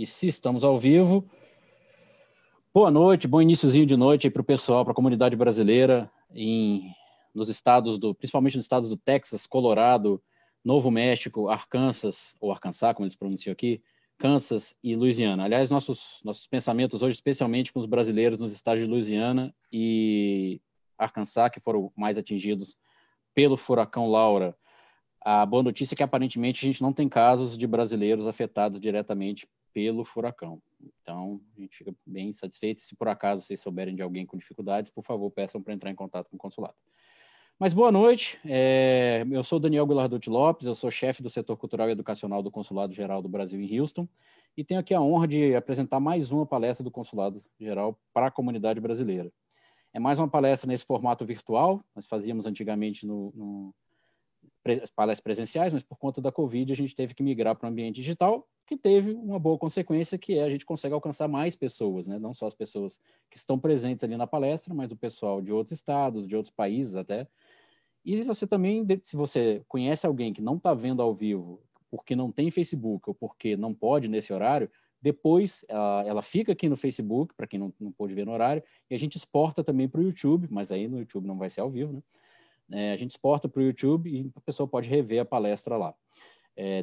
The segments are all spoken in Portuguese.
E se estamos ao vivo, boa noite, bom iniciozinho de noite aí para o pessoal, para a comunidade brasileira, principalmente nos estados do Texas, Colorado, Novo México, Arkansas, ou Arkansas, como eles pronunciam aqui, Kansas e Louisiana. Aliás, nossos pensamentos hoje, especialmente com os brasileiros nos estados de Louisiana e Arkansas, que foram mais atingidos pelo furacão Laura. A boa notícia é que, aparentemente, a gente não tem casos de brasileiros afetados diretamente pelo furacão. Então, a gente fica bem satisfeito. Se por acaso vocês souberem de alguém com dificuldades, por favor, peçam para entrar em contato com o consulado. Mas boa noite, eu sou Daniel Guilarducci Lopes, eu sou chefe do setor cultural e educacional do Consulado Geral do Brasil em Houston e tenho aqui a honra de apresentar mais uma palestra do Consulado Geral para a comunidade brasileira. É mais uma palestra nesse formato virtual, nós fazíamos antigamente palestras presenciais, mas por conta da Covid a gente teve que migrar para o ambiente digital, que teve uma boa consequência, que é a gente consegue alcançar mais pessoas, né? Não só as pessoas que estão presentes ali na palestra, mas o pessoal de outros estados, de outros países até. E você também, se você conhece alguém que não está vendo ao vivo, porque não tem Facebook ou porque não pode nesse horário, depois ela fica aqui no Facebook, para quem não pôde ver no horário, e a gente exporta também para o YouTube, mas aí no YouTube não vai ser ao vivo, né? A gente exporta para o YouTube e a pessoa pode rever a palestra lá.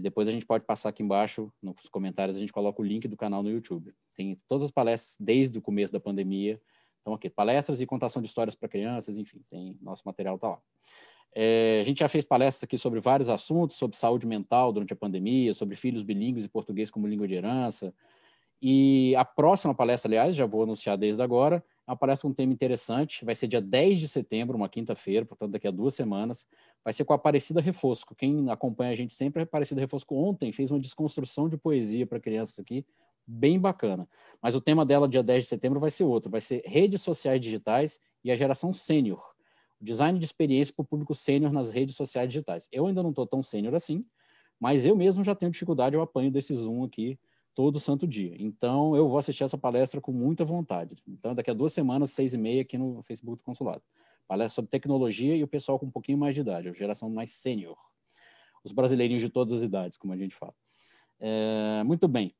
Depois a gente pode passar aqui embaixo, nos comentários, a gente coloca o link do canal no YouTube. Tem todas as palestras desde o começo da pandemia. Então, aqui, palestras e contação de histórias para crianças, enfim, nosso material está lá. A gente já fez palestras aqui sobre vários assuntos, sobre saúde mental durante a pandemia, sobre filhos bilíngues e português como língua de herança. E a próxima palestra, aliás, já vou anunciar desde agora, é uma palestra com um tema interessante, vai ser dia 10 de setembro, uma quinta-feira, portanto daqui a 2 semanas, vai ser com a Aparecida Refosco. Quem acompanha a gente sempre, a Aparecida Refosco ontem fez uma desconstrução de poesia para crianças aqui, bem bacana. Mas o tema dela, dia 10 de setembro, vai ser outro, vai ser redes sociais digitais e a geração sênior. Design de experiência para o público sênior nas redes sociais digitais. Eu ainda não estou tão sênior assim, mas eu mesmo já tenho dificuldade, eu apanho desse Zoom aqui todo santo dia. Então, eu vou assistir essa palestra com muita vontade. Então, daqui a 2 semanas, 6h30, aqui no Facebook do Consulado. Palestra sobre tecnologia e o pessoal com um pouquinho mais de idade, a geração mais sênior. Os brasileirinhos de todas as idades, como a gente fala. Muito bem.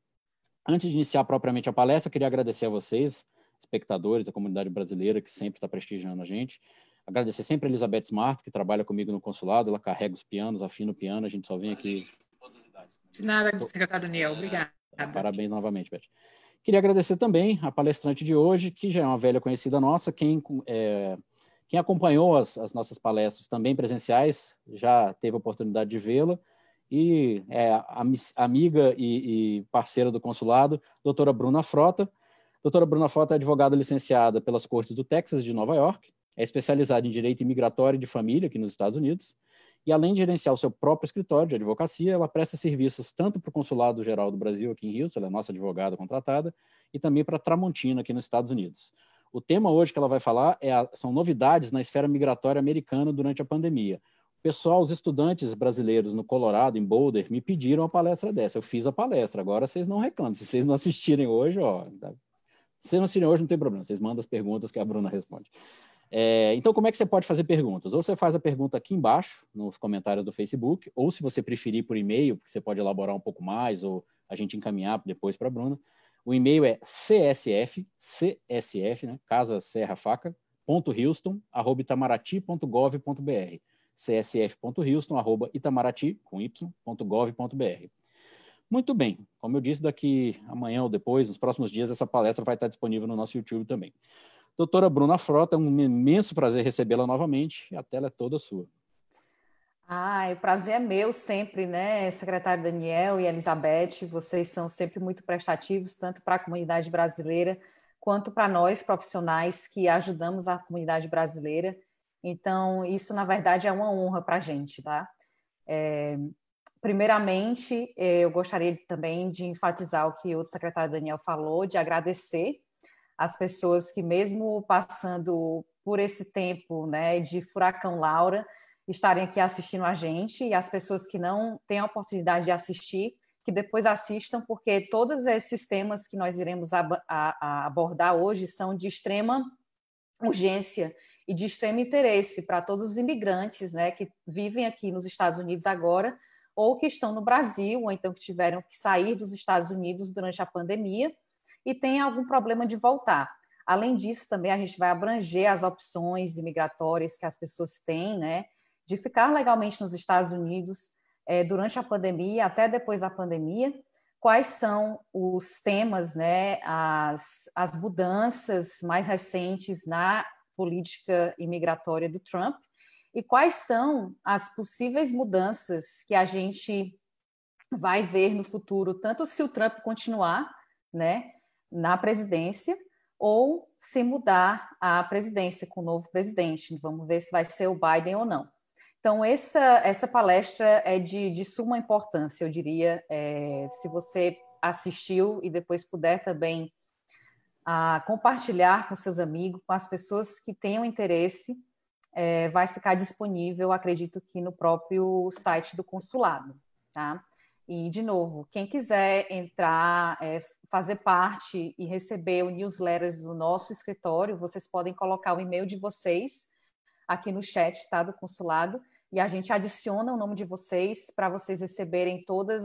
Antes de iniciar propriamente a palestra, eu queria agradecer a vocês, espectadores da comunidade brasileira, que sempre está prestigiando a gente. Agradecer sempre a Elizabeth Smart, que trabalha comigo no consulado, ela carrega os pianos, afina o piano, a gente só vem aqui... De nada, secretário Daniel, obrigada. Parabéns novamente, Beth. Queria agradecer também a palestrante de hoje, que já é uma velha conhecida nossa, quem acompanhou as nossas palestras também presenciais, já teve a oportunidade de vê-la, e é amiga e parceira do consulado, doutora Bruna Frota. Doutora Bruna Frota é advogada licenciada pelas Cortes do Texas de Nova York, é especializada em Direito Imigratório e de Família aqui nos Estados Unidos, e além de gerenciar o seu próprio escritório de advocacia, ela presta serviços tanto para o Consulado Geral do Brasil aqui em Houston, ela é nossa advogada contratada, e também para a Tramontina aqui nos Estados Unidos. O tema hoje que ela vai falar são novidades na esfera migratória americana durante a pandemia. O pessoal, os estudantes brasileiros no Colorado, em Boulder, me pediram uma palestra dessa. Eu fiz a palestra, agora vocês não reclamam. Se vocês não assistirem hoje, se vocês não assistirem hoje, não tem problema, vocês mandam as perguntas que a Bruna responde. Então, como é que você pode fazer perguntas? Ou você faz a pergunta aqui embaixo, nos comentários do Facebook, ou se você preferir por e-mail, porque você pode elaborar um pouco mais, ou a gente encaminhar depois para a Bruna. O e-mail é csf, né, Casa Serra Faca, .houston@itamaraty.gov.br, csf.houston@itamaraty.gov.br. Muito bem, como eu disse, daqui amanhã ou depois, nos próximos dias, essa palestra vai estar disponível no nosso YouTube também. Doutora Bruna Frota, é um imenso prazer recebê-la novamente, e a tela é toda sua. O prazer é meu sempre, né, secretário Daniel e Elizabeth, vocês são sempre muito prestativos, tanto para a comunidade brasileira, quanto para nós, profissionais, que ajudamos a comunidade brasileira. Então, isso, na verdade, é uma honra para a gente, tá? Primeiramente, eu gostaria também de enfatizar o que o secretário Daniel falou, de agradecer as pessoas que, mesmo passando por esse tempo, né, de furacão Laura, estarem aqui assistindo a gente, e as pessoas que não têm a oportunidade de assistir, que depois assistam, porque todos esses temas que nós iremos abordar hoje são de extrema urgência e de extremo interesse para todos os imigrantes, né, que vivem aqui nos Estados Unidos agora, ou que estão no Brasil, ou então que tiveram que sair dos Estados Unidos durante a pandemia e têm algum problema de voltar. Além disso, também a gente vai abranger as opções imigratórias que as pessoas têm, né, de ficar legalmente nos Estados Unidos durante a pandemia, até depois da pandemia. Quais são os temas, né, as mudanças mais recentes na política imigratória do Trump e quais são as possíveis mudanças que a gente vai ver no futuro, tanto se o Trump continuar, né, na presidência, ou se mudar a presidência com o novo presidente. Vamos ver se vai ser o Biden ou não. Então, essa palestra é de suma importância, eu diria. Se você assistiu e depois puder também compartilhar com seus amigos, com as pessoas que tenham interesse, vai ficar disponível, acredito que no próprio site do consulado, tá? E, de novo, quem quiser entrar, fazer parte e receber o newsletter do nosso escritório, vocês podem colocar o e-mail de vocês aqui no chat, tá, do consulado, e a gente adiciona o nome de vocês para vocês receberem todas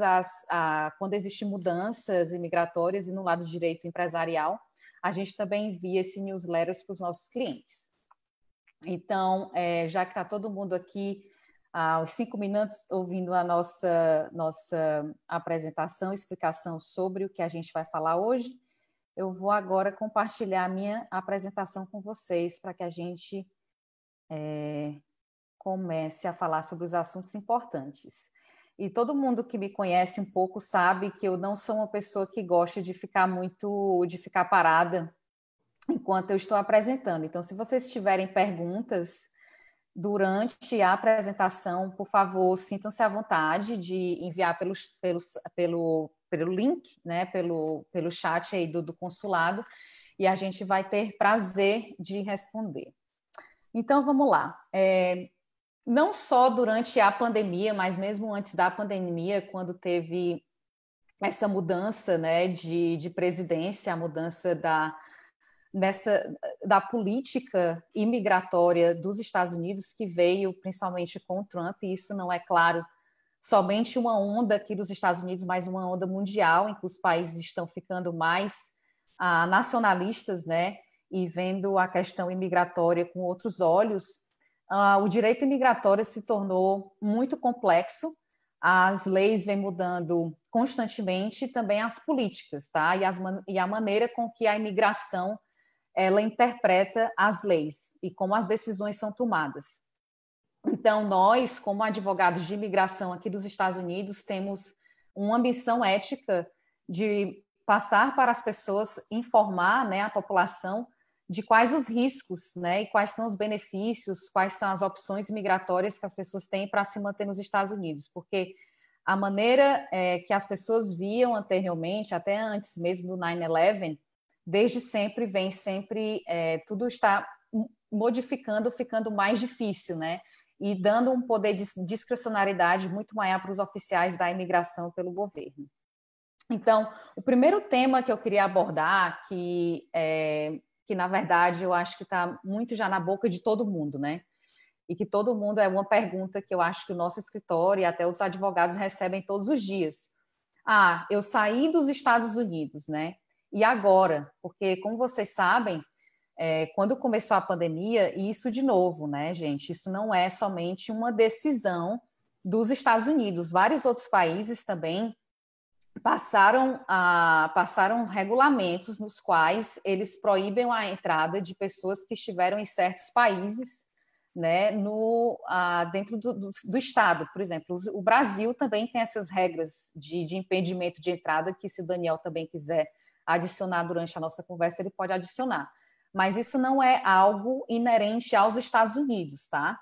quando existem mudanças imigratórias e no lado direito empresarial, a gente também envia esse newsletter para os nossos clientes. Então, já que está todo mundo aqui aos 5 minutos ouvindo a nossa apresentação, explicação sobre o que a gente vai falar hoje, eu vou agora compartilhar a minha apresentação com vocês para que a gente comece a falar sobre os assuntos importantes. E todo mundo que me conhece um pouco sabe que eu não sou uma pessoa que gosta de ficar parada enquanto eu estou apresentando. Então, se vocês tiverem perguntas durante a apresentação, por favor, sintam-se à vontade de enviar pelo link, né, pelo chat aí do consulado, e a gente vai ter prazer de responder. Então, vamos lá. Não só durante a pandemia, mas mesmo antes da pandemia, quando teve essa mudança, né, de presidência, a mudança da política imigratória dos Estados Unidos, que veio principalmente com o Trump, e isso não é, claro, somente uma onda aqui dos Estados Unidos, mas uma onda mundial, em que os países estão ficando mais nacionalistas, né, e vendo a questão imigratória com outros olhos. O direito imigratório se tornou muito complexo, as leis vêm mudando constantemente, também as políticas, tá? E a maneira com que a imigração ela interpreta as leis e como as decisões são tomadas. Então, nós, como advogados de imigração aqui dos Estados Unidos, temos uma ambição ética de passar para as pessoas, informar, né, a população de quais os riscos, né, e quais são os benefícios, quais são as opções migratórias que as pessoas têm para se manter nos Estados Unidos, porque a maneira que as pessoas viam anteriormente, até antes mesmo do 9/11, desde sempre tudo está modificando, ficando mais difícil, né? E dando um poder de discricionariedade muito maior para os oficiais da imigração pelo governo. Então, o primeiro tema que eu queria abordar, que na verdade eu acho que está muito já na boca de todo mundo, né? E que todo mundo é uma pergunta que eu acho que o nosso escritório e até os advogados recebem todos os dias. Eu saí dos Estados Unidos, né? E agora? Porque, como vocês sabem, quando começou a pandemia, e isso de novo, né, gente? Isso não é somente uma decisão dos Estados Unidos. Vários outros países também passaram regulamentos nos quais eles proíbem a entrada de pessoas que estiveram em certos países, né, dentro do Estado. Por exemplo, o Brasil também tem essas regras de impedimento de entrada, que se o Daniel também quiser adicionar durante a nossa conversa, ele pode adicionar. Mas isso não é algo inerente aos Estados Unidos, tá?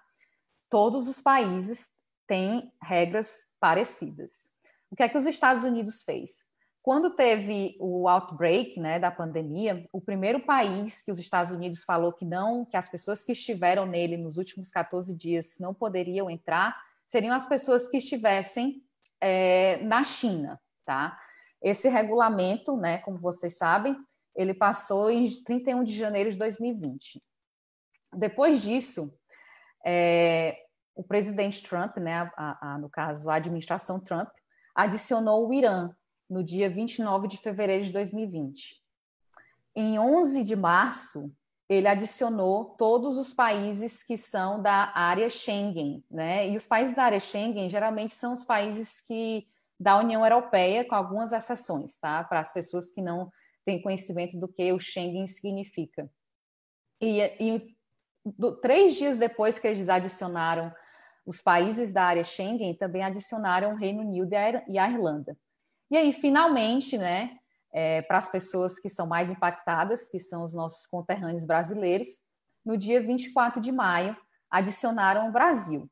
Todos os países têm regras parecidas. O que é que os Estados Unidos fez? Quando teve o outbreak, né, da pandemia, o primeiro país que os Estados Unidos falou que as pessoas que estiveram nele nos últimos 14 dias não poderiam entrar, seriam as pessoas que estivessem na China, tá? Esse regulamento, né, como vocês sabem, ele passou em 31 de janeiro de 2020. Depois disso, o presidente Trump, né, no caso, a administração Trump, adicionou o Irã no dia 29 de fevereiro de 2020. Em 11 de março, ele adicionou todos os países que são da área Schengen, né? E os países da área Schengen geralmente são os países da União Europeia, com algumas exceções, tá? Para as pessoas que não têm conhecimento do que o Schengen significa. E 3 dias depois que eles adicionaram os países da área Schengen, também adicionaram o Reino Unido e a Irlanda. E aí, finalmente, né, para as pessoas que são mais impactadas, que são os nossos conterrâneos brasileiros, no dia 24 de maio, adicionaram o Brasil.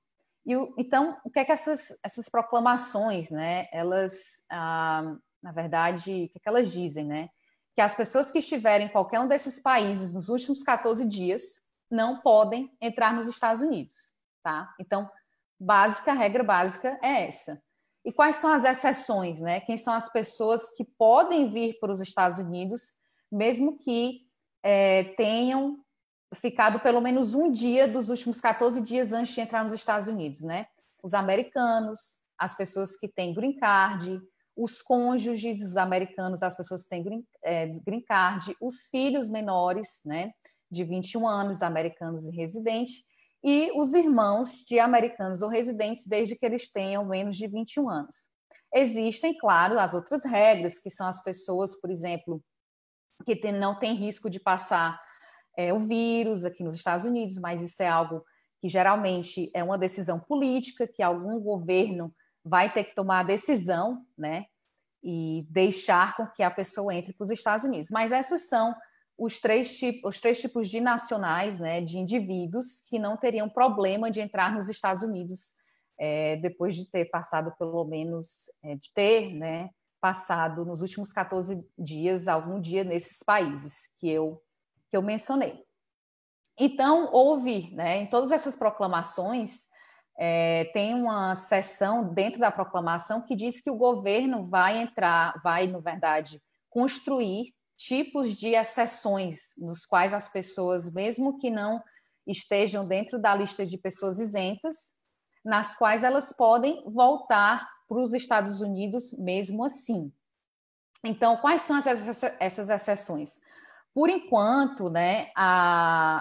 Então, o que é que essas proclamações, né, elas, na verdade, o que é que elas dizem, né? Que as pessoas que estiverem em qualquer um desses países nos últimos 14 dias não podem entrar nos Estados Unidos, tá? Então, a regra básica é essa. E quais são as exceções, né? Quem são as pessoas que podem vir para os Estados Unidos, mesmo que tenham ficado pelo menos um dia dos últimos 14 dias antes de entrar nos Estados Unidos, né? Os americanos, as pessoas que têm green card, os cônjuges dos americanos, as pessoas que têm green card, os filhos menores, né, de 21 anos, americanos e residentes, e os irmãos de americanos ou residentes desde que eles tenham menos de 21 anos. Existem, claro, as outras regras, que são as pessoas, por exemplo, que não têm risco de passar o vírus aqui nos Estados Unidos, mas isso é algo que geralmente é uma decisão política, que algum governo vai ter que tomar a decisão, né, e deixar com que a pessoa entre para os Estados Unidos. Mas esses são os três tipos de nacionais, né, de indivíduos que não teriam problema de entrar nos Estados Unidos depois de ter passado, pelo menos, né, passado nos últimos 14 dias, algum dia nesses países que eu mencionei. Então, houve, né, em todas essas proclamações, tem uma seção dentro da proclamação que diz que o governo vai, na verdade, construir tipos de exceções nos quais as pessoas, mesmo que não estejam dentro da lista de pessoas isentas, nas quais elas podem voltar para os Estados Unidos mesmo assim. Então, quais são essas exceções? Por enquanto, né,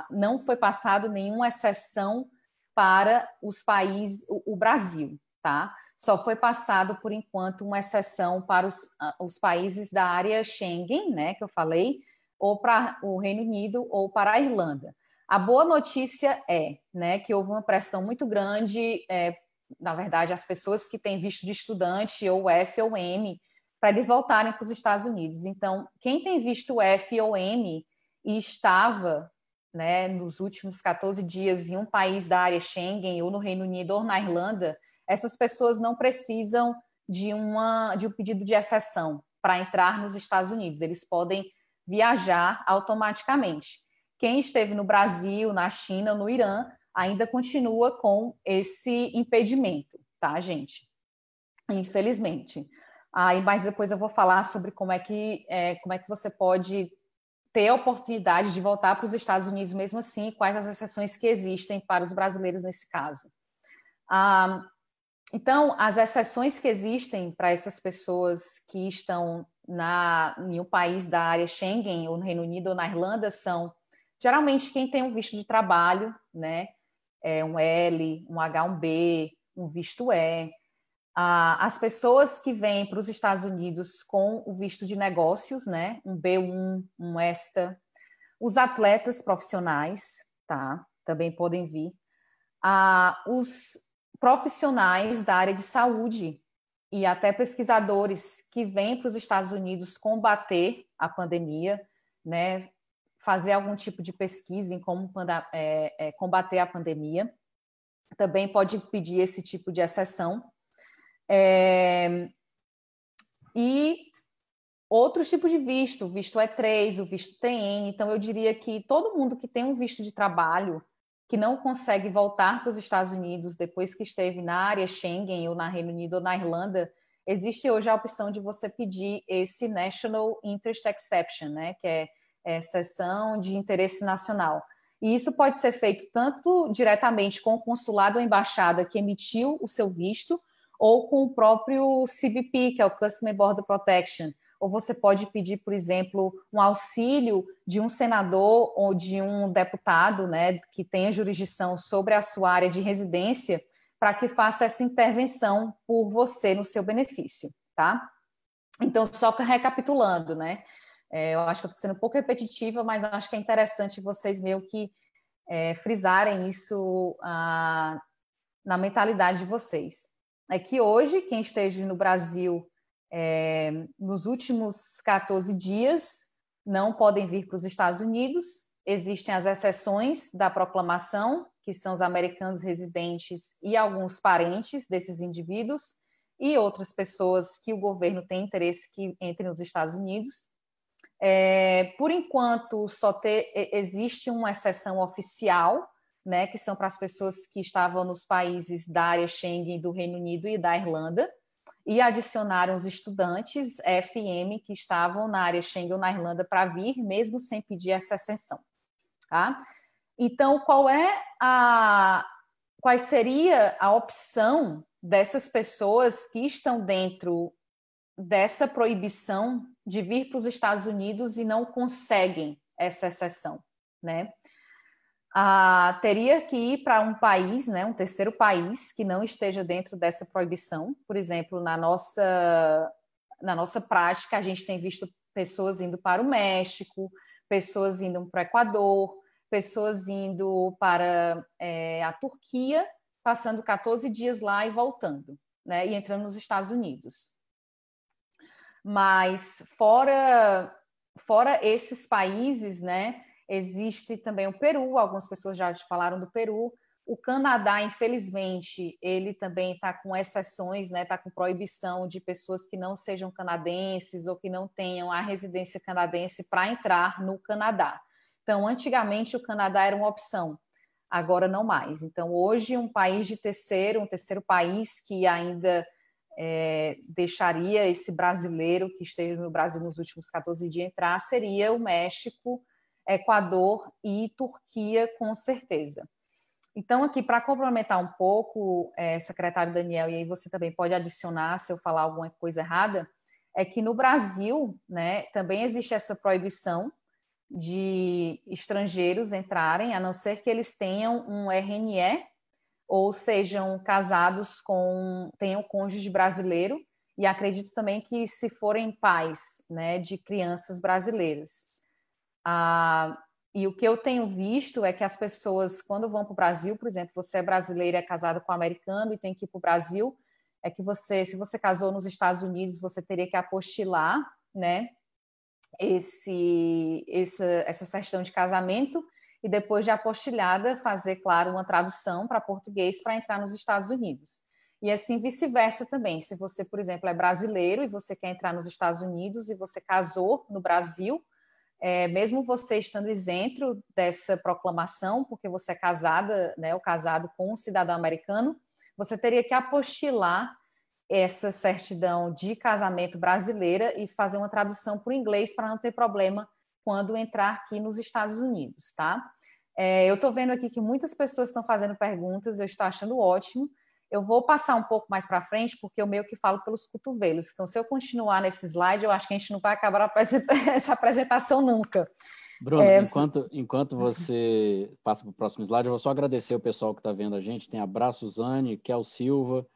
não foi passado nenhuma exceção para os países, o Brasil, tá? Só foi passado, por enquanto, uma exceção para os países da área Schengen, né, que eu falei, ou para o Reino Unido ou para a Irlanda. A boa notícia né, que houve uma pressão muito grande, na verdade, as pessoas que têm visto de estudante, ou F ou M, para eles voltarem para os Estados Unidos. Então, quem tem visto F ou M e estava, né, nos últimos 14 dias em um país da área Schengen, ou no Reino Unido, ou na Irlanda, essas pessoas não precisam de um pedido de exceção para entrar nos Estados Unidos. Eles podem viajar automaticamente. Quem esteve no Brasil, na China, no Irã, ainda continua com esse impedimento, tá, gente? Infelizmente. Mas depois eu vou falar sobre como é que você pode ter a oportunidade de voltar para os Estados Unidos mesmo assim, e quais as exceções que existem para os brasileiros nesse caso. Então, as exceções que existem para essas pessoas que estão em um país da área Schengen, ou no Reino Unido ou na Irlanda, são geralmente quem tem um visto de trabalho, né? Um L, um H1B, um visto E. As pessoas que vêm para os Estados Unidos com o visto de negócios, né? Um B1, um ESTA. Os atletas profissionais, tá? Também podem vir. Os profissionais da área de saúde e até pesquisadores que vêm para os Estados Unidos combater a pandemia, né? Fazer algum tipo de pesquisa em como combater a pandemia. Também pode pedir esse tipo de exceção. E outros tipos de visto, o visto E3, o visto TN. Então, eu diria que todo mundo que tem um visto de trabalho, que não consegue voltar para os Estados Unidos depois que esteve na área Schengen, ou na Reino Unido ou na Irlanda, existe hoje a opção de você pedir esse National Interest Exception, né, que é exceção de interesse nacional. E isso pode ser feito tanto diretamente com o consulado ou embaixada que emitiu o seu visto, ou com o próprio CBP, que é o Customs and Border Protection. Ou você pode pedir, por exemplo, um auxílio de um senador ou de um deputado, né, que tenha jurisdição sobre a sua área de residência, para que faça essa intervenção por você no seu benefício, tá? Então, só recapitulando, né? Eu acho que eu estou sendo um pouco repetitiva, mas eu acho que é interessante vocês meio que frisarem isso na mentalidade de vocês. É que hoje, quem esteja no Brasil nos últimos 14 dias não podem vir para os Estados Unidos. Existem as exceções da proclamação, que são os americanos residentes e alguns parentes desses indivíduos, e outras pessoas que o governo tem interesse que entrem nos Estados Unidos. Por enquanto, existe uma exceção oficial, né, que são para as pessoas que estavam nos países da área Schengen do Reino Unido e da Irlanda, e adicionaram os estudantes FM que estavam na área Schengen ou na Irlanda para vir, mesmo sem pedir essa exceção. Tá? Então, qual seria a opção dessas pessoas que estão dentro dessa proibição de vir para os Estados Unidos e não conseguem essa exceção, né? Teria que ir para um país, né, um terceiro país que não esteja dentro dessa proibição. Por exemplo, na nossa prática, a gente tem visto pessoas indo para o México, pessoas indo para o Equador, pessoas indo para a Turquia, passando 14 dias lá e voltando, né, e entrando nos Estados Unidos. Mas fora esses países, né, existe também o Peru, algumas pessoas já falaram do Peru. O Canadá, infelizmente, ele também está com exceções, né, está com proibição de pessoas que não sejam canadenses ou que não tenham a residência canadense para entrar no Canadá. Então, antigamente, o Canadá era uma opção, agora não mais. Então, hoje, um terceiro país que ainda deixaria esse brasileiro que esteja no Brasil nos últimos 14 dias entrar seria o México, Equador e Turquia, com certeza. Então, aqui, para complementar um pouco, secretário Daniel, e aí você também pode adicionar se eu falar alguma coisa errada, é que no Brasil, né, também existe essa proibição de estrangeiros entrarem, a não ser que eles tenham um RNE ou sejam casados tenham cônjuge brasileiro, e acredito também que se forem pais, né, de crianças brasileiras. E o que eu tenho visto é que as pessoas, quando vão para o Brasil, por exemplo, você é brasileira, é casada com um americano e tem que ir para o Brasil, é que se você casou nos Estados Unidos, você teria que apostilar, né, essa certidão de casamento, e depois de apostilhada fazer, claro, uma tradução para português para entrar nos Estados Unidos. E assim vice-versa também. Se você, por exemplo, é brasileiro e você quer entrar nos Estados Unidos e você casou no Brasil, mesmo você estando isento dessa proclamação, porque você é casada, né, ou casado com um cidadão americano, você teria que apostilar essa certidão de casamento brasileira e fazer uma tradução para o inglês para não ter problema quando entrar aqui nos Estados Unidos, tá? Eu estou vendo aqui que muitas pessoas estão fazendo perguntas, eu estou achando ótimo. Eu vou passar um pouco mais para frente, porque eu meio que falo pelos cotovelos. Então, se eu continuar nesse slide, eu acho que a gente não vai acabar essa apresentação nunca. Bruno, enquanto você passa para o próximo slide, eu vou só agradecer o pessoal que está vendo a gente. Tem a Bra Suzane, Kel Silva,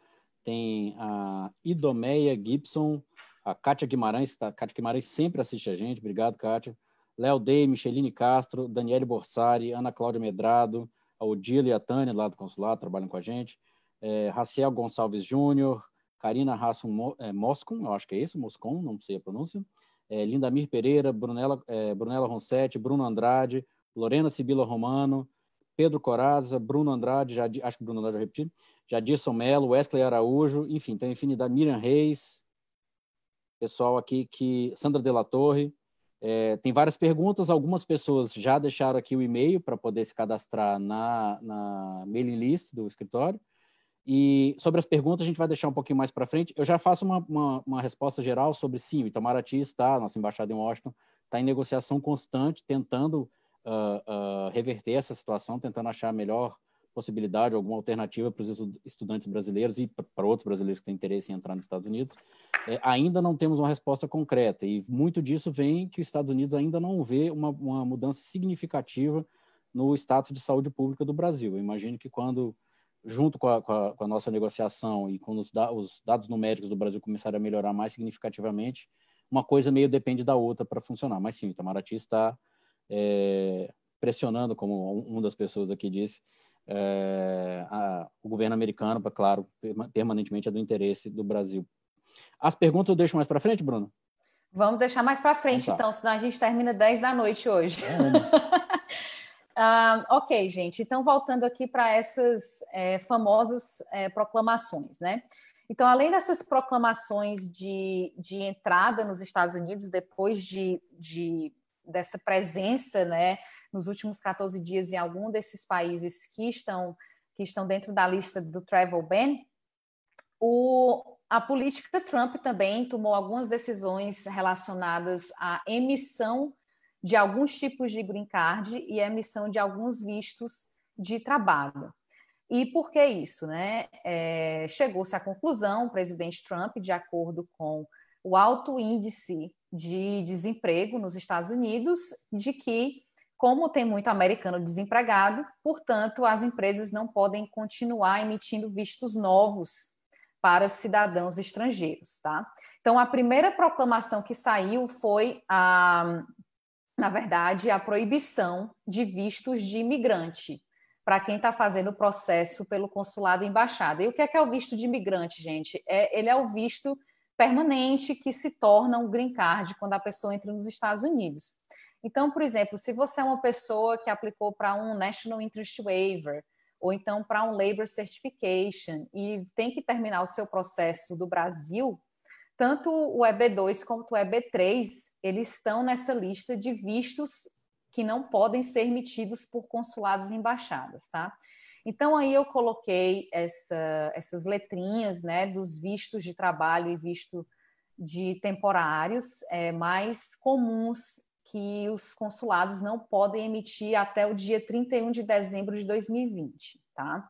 tem a Idomeia Gibson, a Kátia Guimarães. Kátia Guimarães sempre assiste a gente. Obrigado, Kátia. Léo Day, Micheline Castro, Daniele Borsari, Ana Cláudia Medrado, a Odila e a Tânia, lá do consulado, trabalham com a gente. Raciel Gonçalves Júnior, Karina Hassum Moscon, eu acho que é isso, Moscon, não sei a pronúncia. Lindamir Pereira, Brunella Ronsetti, Bruno Andrade, Lorena Sibila Romano, Pedro Coraza, Bruno Andrade, acho que Bruno Andrade já repeti, Jadilson Melo, Wesley Araújo, enfim, tem infinidade, Miriam Reis, pessoal aqui Sandra de la Torre. Tem várias perguntas, algumas pessoas já deixaram aqui o e-mail para poder se cadastrar na mailing list do escritório. E sobre as perguntas a gente vai deixar um pouquinho mais para frente. Eu já faço uma resposta geral sobre sim, o Itamaraty está, nossa embaixada em Washington, está em negociação constante, tentando reverter essa situação, tentando achar a melhor possibilidade, alguma alternativa para os estudantes brasileiros e para outros brasileiros que têm interesse em entrar nos Estados Unidos. Ainda não temos uma resposta concreta, e muito disso vem que os Estados Unidos ainda não vê uma mudança significativa no status de saúde pública do Brasil. Eu imagino que quando, junto com a nossa negociação e quando os dados numéricos do Brasil começarem a melhorar mais significativamente, uma coisa meio depende da outra para funcionar. Mas sim, o Itamaraty está pressionando, como uma das pessoas aqui disse, o governo americano, para, claro, permanentemente é do interesse do Brasil. As perguntas eu deixo mais para frente, Bruno? Vamos deixar mais para frente, então, senão a gente termina 10 da noite hoje. Ok, gente. Então, voltando aqui para essas famosas proclamações, né? Então, além dessas proclamações de entrada nos Estados Unidos, depois dessa presença, né, nos últimos 14 dias em algum desses países que estão dentro da lista do travel ban, a política Trump também tomou algumas decisões relacionadas à emissão de alguns tipos de green card e a emissão de alguns vistos de trabalho. E por que isso, né? Chegou-se à conclusão, o presidente Trump, de acordo com o alto índice de desemprego nos Estados Unidos, de que, como tem muito americano desempregado, portanto, as empresas não podem continuar emitindo vistos novos para cidadãos estrangeiros, tá? Então, a primeira proclamação que saiu foi, na verdade, a proibição de vistos de imigrante para quem está fazendo o processo pelo consulado e embaixada. E o que é o visto de imigrante, gente? Ele é o visto permanente que se torna um green card quando a pessoa entra nos Estados Unidos. Então, por exemplo, se você é uma pessoa que aplicou para um National Interest Waiver ou então para um Labor Certification e tem que terminar o seu processo do Brasil, tanto o EB2 quanto o EB3, eles estão nessa lista de vistos que não podem ser emitidos por consulados e embaixadas, tá? Então, aí eu coloquei essas letrinhas, né, dos vistos de trabalho e visto de temporários mais comuns que os consulados não podem emitir até o dia 31 de dezembro de 2020, tá?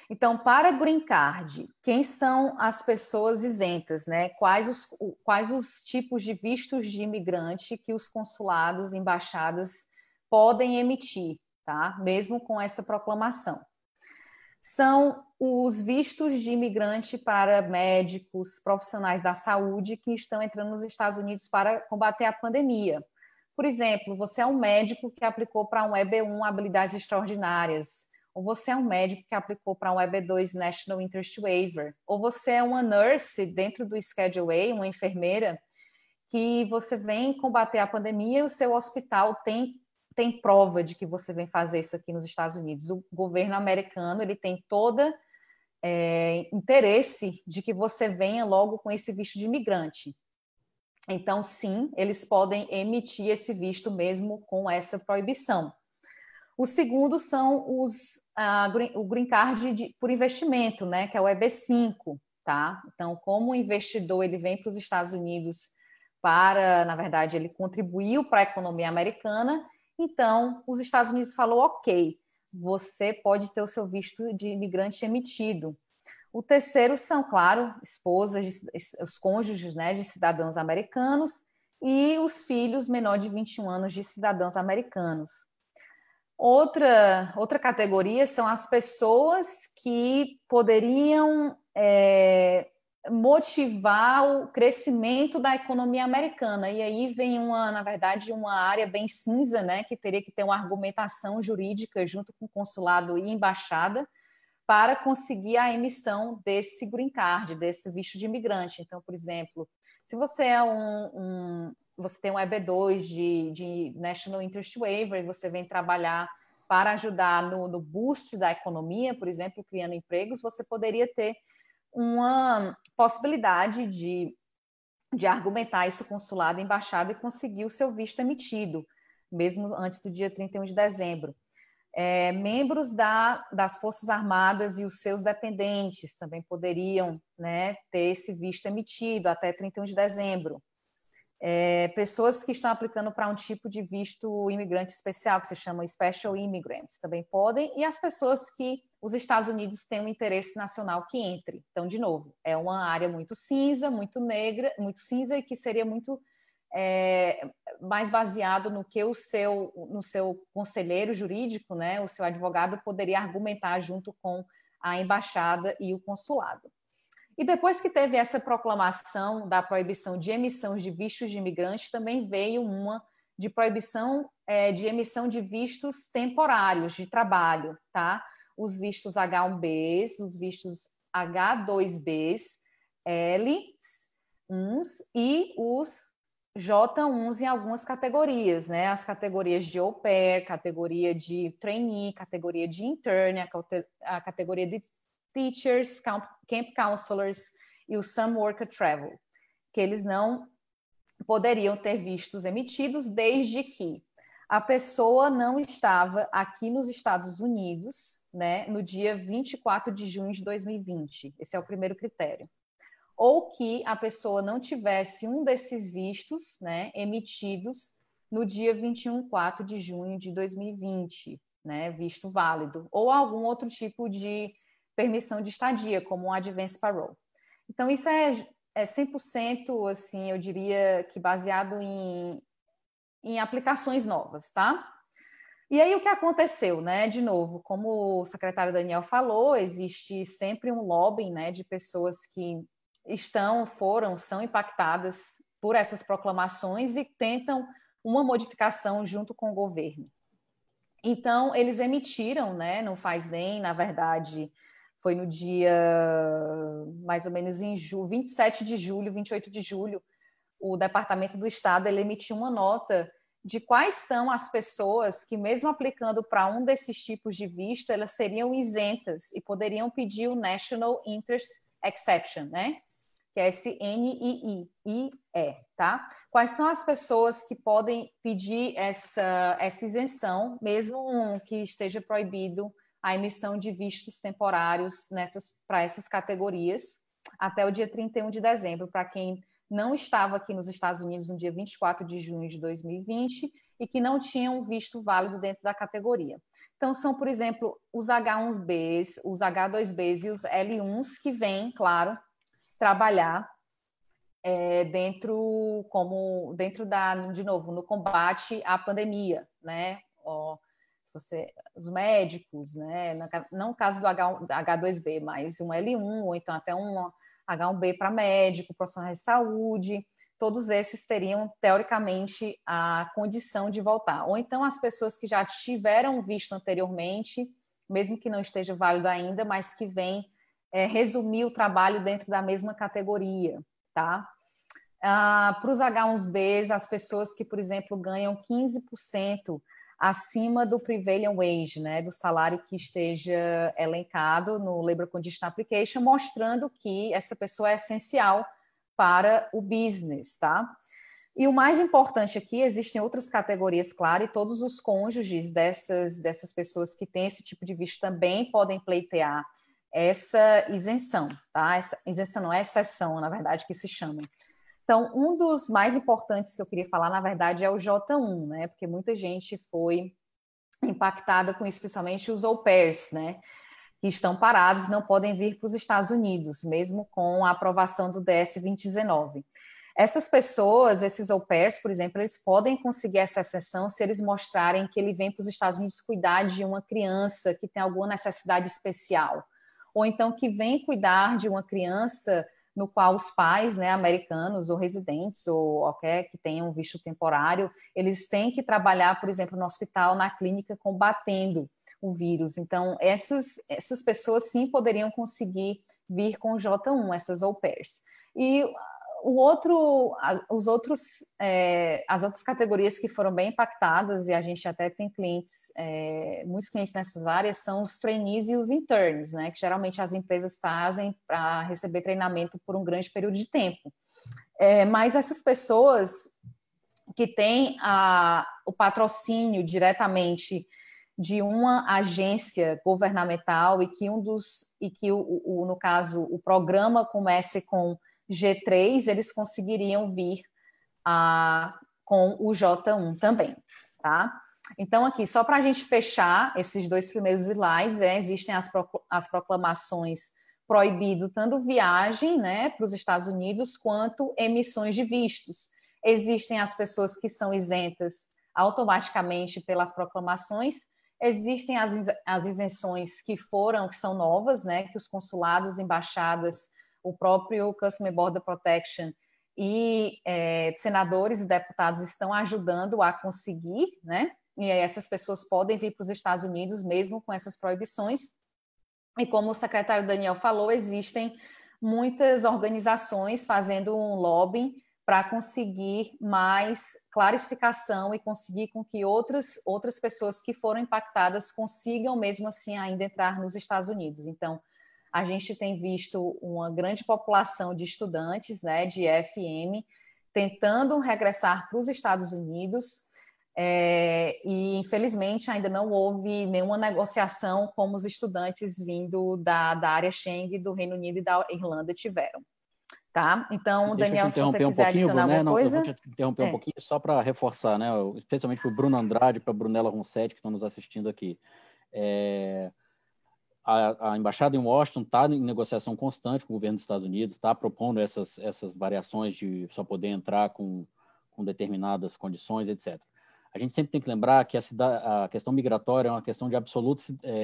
Então, para Green Card, quem são as pessoas isentas, né? Quais os tipos de vistos de imigrante que os consulados e embaixadas podem emitir, tá? Mesmo com essa proclamação. São os vistos de imigrante para médicos, profissionais da saúde que estão entrando nos Estados Unidos para combater a pandemia. Por exemplo, você é um médico que aplicou para um EB1 habilidades extraordinárias, ou você é um médico que aplicou para um EB2 National Interest Waiver, ou você é uma nurse dentro do Schedule A, uma enfermeira, que você vem combater a pandemia e o seu hospital tem prova de que você vem fazer isso aqui nos Estados Unidos. O governo americano ele tem todo interesse de que você venha logo com esse visto de imigrante. Então, sim, eles podem emitir esse visto mesmo com essa proibição. O segundo são o Green Card por investimento, né, que é o EB5, tá? Então, como o investidor ele vem para os Estados Unidos na verdade, ele contribuiu para a economia americana, então os Estados Unidos falou, ok, você pode ter o seu visto de imigrante emitido. O terceiro são, claro, esposas, os cônjuges, né, de cidadãos americanos e os filhos menor de 21 anos de cidadãos americanos. Outra categoria são as pessoas que poderiam motivar o crescimento da economia americana. E aí vem na verdade, uma área bem cinza, né, que teria que ter uma argumentação jurídica junto com o consulado e embaixada para conseguir a emissão desse green card, desse visto de imigrante. Então, por exemplo, se você é você tem um EB2 de National Interest Waiver e você vem trabalhar para ajudar no boost da economia, por exemplo, criando empregos, você poderia ter uma possibilidade de argumentar isso consulado, embaixada e conseguir o seu visto emitido, mesmo antes do dia 31 de dezembro. Membros das Forças Armadas e os seus dependentes também poderiam, né, ter esse visto emitido até 31 de dezembro. pessoas que estão aplicando para um tipo de visto imigrante especial, que se chama Special Immigrants, também podem, e as pessoas que os Estados Unidos têm um interesse nacional que entre. Então, de novo, é uma área muito cinza, muito negra, muito cinza, e que seria muito mais baseado no que no seu conselheiro jurídico, né, o seu advogado poderia argumentar junto com a embaixada e o consulado. E depois que teve essa proclamação da proibição de emissão de vistos de imigrantes, também veio uma de proibição de emissão de vistos temporários de trabalho, tá? Os vistos H1Bs, os vistos H2Bs, L1s e os J1s em algumas categorias, né? As categorias de au pair, categoria de trainee, categoria de intern, a categoria de teachers, camp counselors e o some worker travel, que eles não poderiam ter vistos emitidos desde que a pessoa não estava aqui nos Estados Unidos, né, no dia 24 de junho de 2020. Esse é o primeiro critério. Ou que a pessoa não tivesse um desses vistos, né, emitidos no dia 21 de junho de 2020, né, visto válido, ou algum outro tipo de permissão de estadia, como um advance parole. Então, isso é 100%, assim, eu diria que baseado em aplicações novas, tá? E aí, o que aconteceu, né? De novo, como o secretário Daniel falou, existe sempre um lobbying, né, de pessoas que são impactadas por essas proclamações e tentam uma modificação junto com o governo. Então, eles emitiram, né, no FASDEM, na verdade, foi no dia mais ou menos em 27 de julho, 28 de julho, o Departamento do Estado ele emitiu uma nota de quais são as pessoas que, mesmo aplicando para um desses tipos de visto, elas seriam isentas e poderiam pedir o National Interest Exception, né? Que é esse NII, tá? Quais são as pessoas que podem pedir essa isenção, mesmo que esteja proibido a emissão de vistos temporários para essas categorias até o dia 31 de dezembro, para quem não estava aqui nos Estados Unidos no dia 24 de junho de 2020 e que não tinham visto válido dentro da categoria. Então, são, por exemplo, os H1Bs, os H2Bs e os L1s que vêm, claro, trabalhar dentro de novo, no combate à pandemia, né? Os médicos, né? Não o caso do H2B, mas um L1, ou então até um H1B para médico, profissionais de saúde, todos esses teriam, teoricamente, a condição de voltar. Ou então as pessoas que já tiveram visto anteriormente, mesmo que não esteja válido ainda, mas que vêm resumir o trabalho dentro da mesma categoria, tá? Para os H1Bs, as pessoas que, por exemplo, ganham 15% acima do prevailing wage, né, do salário que esteja elencado no Labor Condition Application, mostrando que essa pessoa é essencial para o business, tá? E o mais importante aqui, existem outras categorias, claro, e todos os cônjuges dessas pessoas que têm esse tipo de visto também podem pleitear essa isenção, tá? Essa isenção não é exceção, na verdade, que se chama. Então, um dos mais importantes que eu queria falar, na verdade, é o J1, né? Porque muita gente foi impactada com isso, principalmente os au pairs, né? Que estão parados, não podem vir para os Estados Unidos, mesmo com a aprovação do DS 2019. Essas pessoas, esses au pairs, por exemplo, eles podem conseguir essa exceção se eles mostrarem que ele vem para os Estados Unidos cuidar de uma criança que tem alguma necessidade especial, ou então que vem cuidar de uma criança no qual os pais, né, americanos ou residentes ou qualquer que tenham visto temporário, eles têm que trabalhar, por exemplo, no hospital, na clínica, combatendo o vírus. Então, essas pessoas sim poderiam conseguir vir com o J1, essas au pairs. E as outras categorias que foram bem impactadas, e a gente até tem muitos clientes nessas áreas, são os trainees e os interns, né, que geralmente as empresas trazem para receber treinamento por um grande período de tempo. Mas essas pessoas que têm o patrocínio diretamente de uma agência governamental e que no caso, o programa comece com G3, eles conseguiriam vir com o J1 também, tá? Então, aqui, só para a gente fechar esses 2 primeiros slides, existem as proclamações proibido tanto viagem, né, para os Estados Unidos, quanto emissões de vistos. Existem as pessoas que são isentas automaticamente pelas proclamações, existem as isenções que são novas, né, que os consulados, embaixadas, o próprio Customs and Border Protection e senadores e deputados estão ajudando a conseguir, né, e aí essas pessoas podem vir para os Estados Unidos mesmo com essas proibições. E como o secretário Daniel falou, existem muitas organizações fazendo um lobbying para conseguir mais clarificação e conseguir com que outras pessoas que foram impactadas consigam mesmo assim ainda entrar nos Estados Unidos. Então, a gente tem visto uma grande população de estudantes, né, de FM, tentando regressar para os Estados Unidos, e infelizmente ainda não houve nenhuma negociação como os estudantes vindo da área Schengen, do Reino Unido e da Irlanda tiveram. Tá? Então, Deixa Daniel, eu te se você interromper um quiser pouquinho, adicionar Bruné, alguma coisa... eu vou te interromper um pouquinho só para reforçar, né? Especialmente para o Bruno Andrade, para a Brunella Ronsetti, que estão nos assistindo aqui. A embaixada em Washington está em negociação constante com o governo dos Estados Unidos, está propondo essas variações de só poder entrar com determinadas condições, etc. A gente sempre tem que lembrar que a questão migratória é uma questão de absoluta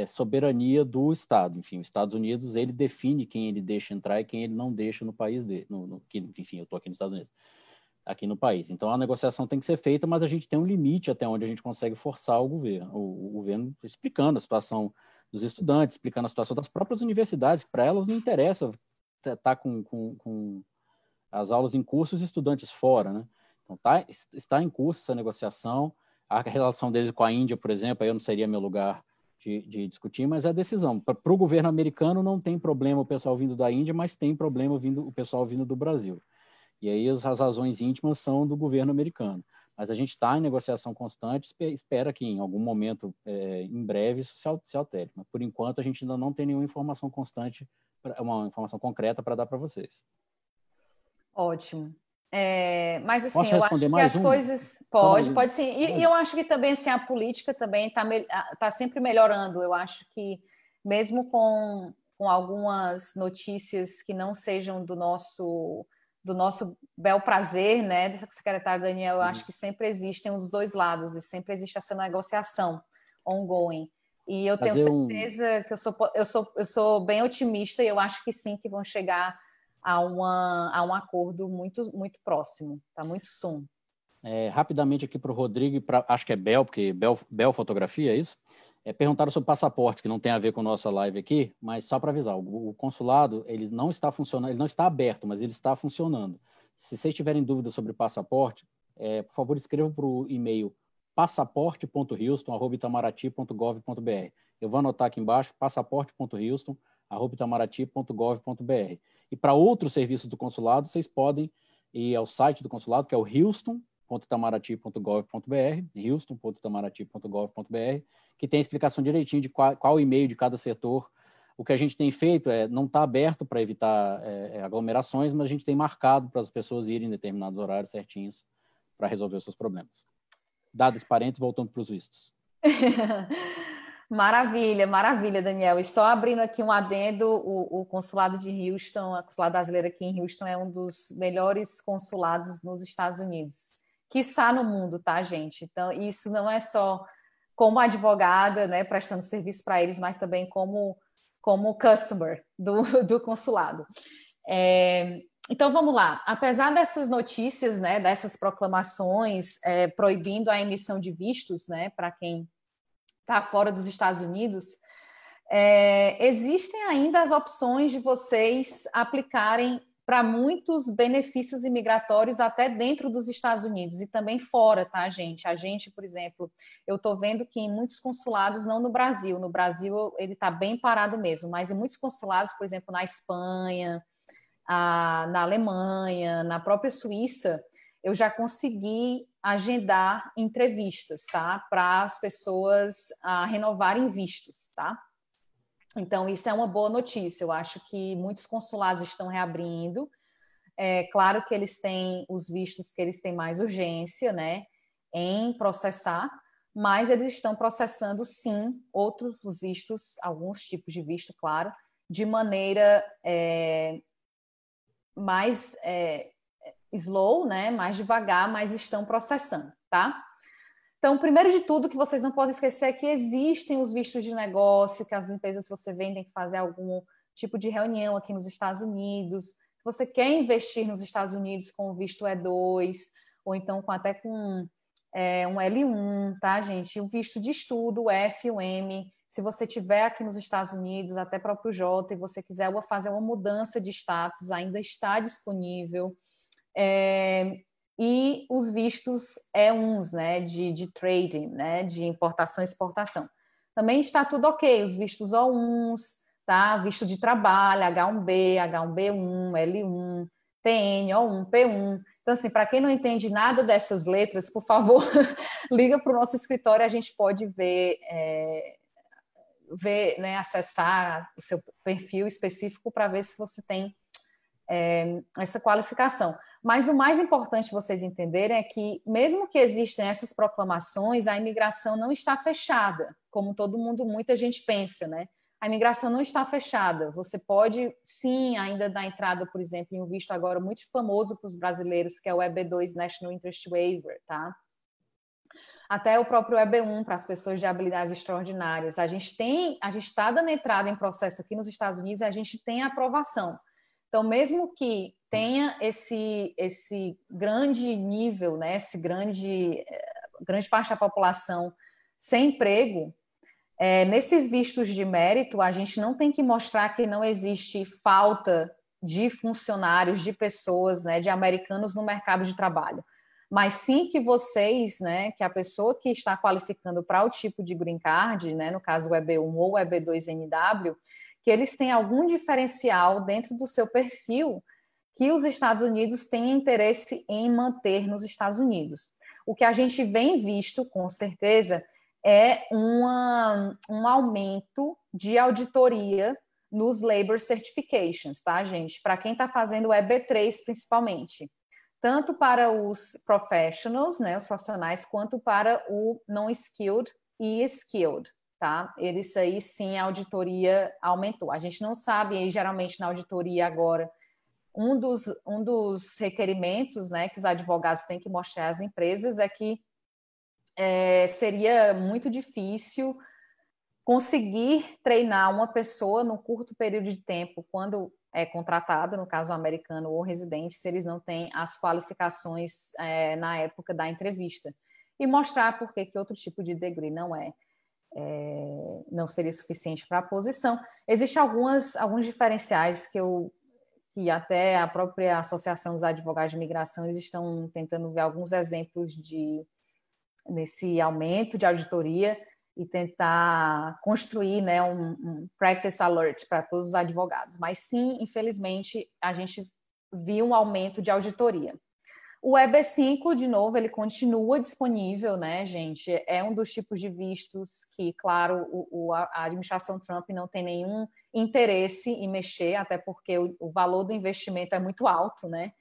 soberania do Estado. Enfim, os Estados Unidos, ele define quem ele deixa entrar e quem ele não deixa no país dele. Enfim, eu estou aqui nos Estados Unidos, aqui no país. Então, a negociação tem que ser feita, mas a gente tem um limite até onde a gente consegue forçar o governo explicando a situação dos estudantes, explicando a situação das próprias universidades. Para elas não interessa estar com as aulas em curso e os estudantes fora, né? Então, está em curso essa negociação. A relação deles com a Índia, por exemplo, aí não seria meu lugar de discutir, mas é a decisão. Para o governo americano não tem problema o pessoal vindo da Índia, mas tem problema o pessoal vindo do Brasil. E aí as razões íntimas são do governo americano. Mas a gente está em negociação constante, espera que em algum momento, em breve, isso se altere. Mas, por enquanto, a gente ainda não tem nenhuma informação constante, uma informação concreta para dar para vocês. Ótimo. Mas assim, Posso eu responder acho que mais as coisas... Pode sim. E eu acho que também assim, a política também está sempre melhorando. Eu acho que mesmo com algumas notícias que não sejam do nosso bel prazer, né, do secretário Daniel, eu acho que sempre existem os dois lados e sempre existe essa negociação ongoing. E eu tenho certeza que eu sou bem otimista e eu acho que sim, que vão chegar a um acordo muito, muito próximo, tá muito soon. Rapidamente aqui para o Rodrigo, acho que é Bel, porque Bel Fotografia, é isso? Perguntaram sobre passaporte, que não tem a ver com a nossa live aqui, mas só para avisar, o consulado ele não está funcionando, ele não está aberto, mas ele está funcionando. Se vocês tiverem dúvidas sobre passaporte, por favor, escrevam para o e-mail passaporte.houston@itamaraty.gov.br. Eu vou anotar aqui embaixo, passaporte.houston@itamaraty.gov.br. E para outros serviços do consulado, vocês podem ir ao site do consulado, que é o houston.itamaraty.gov.br, que tem a explicação direitinho de qual e-mail de cada setor. O que a gente tem feito não está aberto para evitar aglomerações, mas a gente tem marcado para as pessoas irem em determinados horários certinhos para resolver os seus problemas. Dados parentes, voltando para os vistos. Maravilha, maravilha, Daniel. E só abrindo aqui um adendo, o consulado de Houston, a consulado brasileira aqui em Houston é um dos melhores consulados nos Estados Unidos, quiçá no mundo, tá, gente? Então, isso não é só como advogada, né, prestando serviço para eles, mas também como customer do consulado. Então, vamos lá. Apesar dessas notícias, né, dessas proclamações proibindo a emissão de vistos, né, para quem está fora dos Estados Unidos, existem ainda as opções de vocês aplicarem para muitos benefícios imigratórios até dentro dos Estados Unidos e também fora, tá, gente? A gente, por exemplo, eu estou vendo que em muitos consulados, não no Brasil ele está bem parado mesmo, mas em muitos consulados, por exemplo, na Espanha, na Alemanha, na própria Suíça, eu já consegui agendar entrevistas, tá? Para as pessoas renovarem vistos, tá? Então, isso é uma boa notícia. Eu acho que muitos consulados estão reabrindo. É claro que eles têm os vistos que eles têm mais urgência, né, em processar, mas eles estão processando, sim, outros vistos, alguns tipos de visto, claro, de maneira mais slow, né, mais devagar, mas estão processando, tá? Então, primeiro de tudo, que vocês não podem esquecer é que existem os vistos de negócio, que as empresas que você vende têm que fazer algum tipo de reunião aqui nos Estados Unidos. Se você quer investir nos Estados Unidos com o visto E2, ou então até com um L1, tá, gente? O visto de estudo, o F, o M. Se você tiver aqui nos Estados Unidos, até próprio J, e você quiser fazer uma mudança de status, ainda está disponível. E os vistos E1s, né, de trading, né, de importação e exportação. Também está tudo ok, os vistos O1s, tá? Visto de trabalho, H1B, H1B1, L1, TN, O1, P1. Então, assim, para quem não entende nada dessas letras, por favor, liga para o nosso escritório, a gente pode ver, né, acessar o seu perfil específico para ver se você tem essa qualificação. Mas o mais importante vocês entenderem é que, mesmo que existem essas proclamações, a imigração não está fechada, como muita gente pensa, né? A imigração não está fechada. Você pode, sim, ainda dar entrada, por exemplo, em um visto agora muito famoso para os brasileiros, que é o EB2 National Interest Waiver, tá? Até o próprio EB1 para as pessoas de habilidades extraordinárias. A gente está dando entrada em processo aqui nos Estados Unidos e a gente tem aprovação. Então, mesmo que tenha esse grande nível, né, grande parte da população sem emprego, nesses vistos de mérito, a gente não tem que mostrar que não existe falta de funcionários, de pessoas, né, de americanos no mercado de trabalho. Mas sim que vocês, né, que a pessoa que está qualificando para o tipo de green card, né, no caso o EB1 ou o EB2NW, que eles têm algum diferencial dentro do seu perfil que os Estados Unidos têm interesse em manter nos Estados Unidos. O que a gente vem visto, com certeza, é um aumento de auditoria nos Labor Certifications, tá, gente? Para quem está fazendo o EB3, principalmente. Tanto para os professionals, né, os profissionais, quanto para o non-skilled e skilled. Tá? Eles aí sim a auditoria aumentou. A gente não sabe, aí, geralmente na auditoria agora, um dos requerimentos, né, que os advogados têm que mostrar às empresas é que seria muito difícil conseguir treinar uma pessoa num curto período de tempo, quando é contratado, no caso americano ou residente, se eles não têm as qualificações na época da entrevista. E mostrar por que outro tipo de degree não seria suficiente para a posição. Existem alguns diferenciais que até a própria Associação dos Advogados de Imigração eles estão tentando ver alguns exemplos nesse aumento de auditoria e tentar construir, né, um practice alert para todos os advogados. Mas sim, infelizmente, a gente viu um aumento de auditoria. O EB5, de novo, ele continua disponível, né, gente? É um dos tipos de vistos que, claro, a administração Trump não tem nenhum interesse em mexer, até porque o valor do investimento é muito alto, né?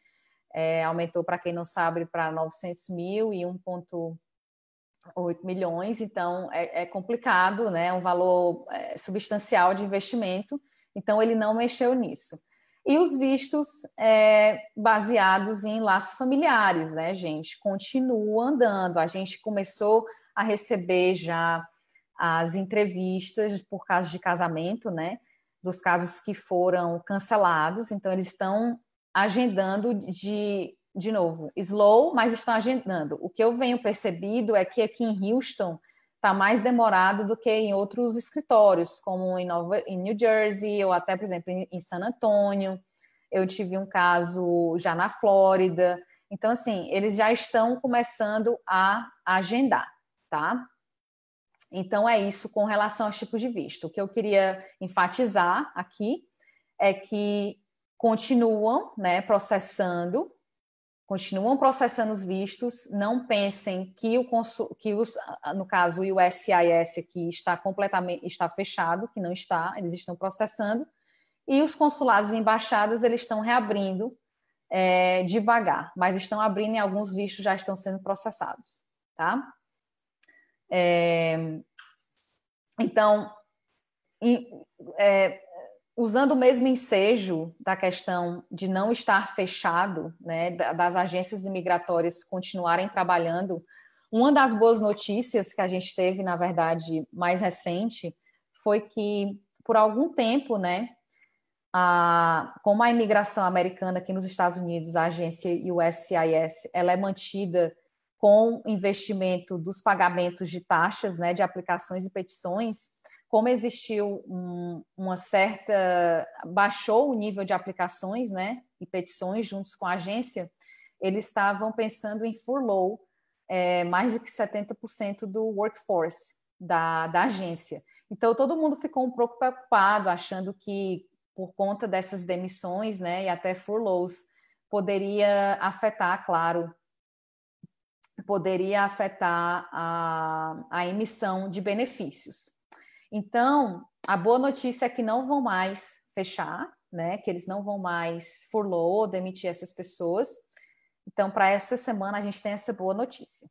Aumentou, para quem não sabe, para 900 mil e 1,8 milhões, então é complicado, né? Um valor substancial de investimento, então ele não mexeu nisso. E os vistos baseados em laços familiares, né, gente? Continuam andando. A gente começou a receber já as entrevistas por casos de casamento, né? Dos casos que foram cancelados. Então, eles estão agendando de novo, slow, mas estão agendando. O que eu venho percebido é que aqui em Houston está mais demorado do que em outros escritórios, como em New Jersey, ou até, por exemplo, em San Antônio. Eu tive um caso já na Flórida. Então, assim, eles já estão começando a agendar, tá? Então, é isso com relação aos tipos de visto. O que eu queria enfatizar aqui é que continuam, né, processando os vistos. Não pensem que no caso o USCIS aqui está fechado, que não está, eles estão processando, e os consulados e embaixadas eles estão reabrindo devagar, mas estão abrindo e alguns vistos já estão sendo processados, tá? Então, usando o mesmo ensejo da questão de não estar fechado, né, das agências imigratórias continuarem trabalhando, uma das boas notícias que a gente teve, na verdade, mais recente, foi que, por algum tempo, né, como a imigração americana aqui nos Estados Unidos, a agência USCIS, ela é mantida com investimento dos pagamentos de taxas, né, de aplicações e petições. Como existiu uma certa... baixou o nível de aplicações, né, e petições juntos com a agência, eles estavam pensando em furlough mais de que 70% do workforce da agência. Então, todo mundo ficou um pouco preocupado, achando que, por conta dessas demissões, né, e até furloughs, poderia afetar, claro, poderia afetar a emissão de benefícios. Então, a boa notícia é que não vão mais fechar, né? Que eles não vão mais furlough ou demitir essas pessoas. Então, para essa semana, a gente tem essa boa notícia.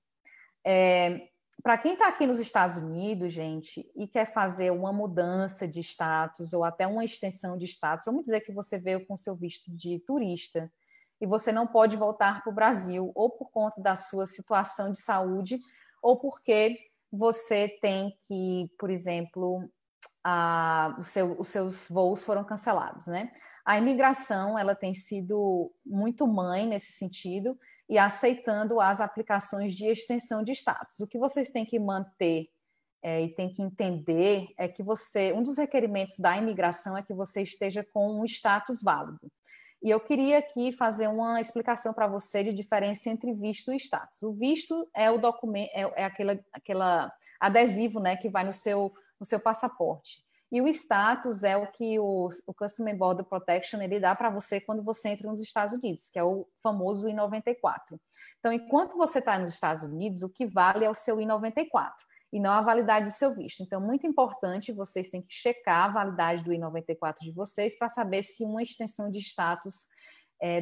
Para quem está aqui nos Estados Unidos, gente, e quer fazer uma mudança de status ou até uma extensão de status, vamos dizer que você veio com seu visto de turista e você não pode voltar para o Brasil, ou por conta da sua situação de saúde, ou porque você tem que, por exemplo, os seus voos foram cancelados, né? A imigração, ela tem sido muito mãe nesse sentido e aceitando as aplicações de extensão de status. O que vocês têm que manter e tem que entender é que um dos requerimentos da imigração é que você esteja com um status válido. E eu queria aqui fazer uma explicação para você de diferença entre visto e status. O visto é o documento, aquele adesivo, né, que vai no seu passaporte. E o status é o que o Customs and Border Protection ele dá para você quando você entra nos Estados Unidos, que é o famoso I-94. Então, enquanto você está nos Estados Unidos, o que vale é o seu I-94 e não a validade do seu visto. Então, muito importante, vocês têm que checar a validade do I-94 de vocês para saber se uma extensão de status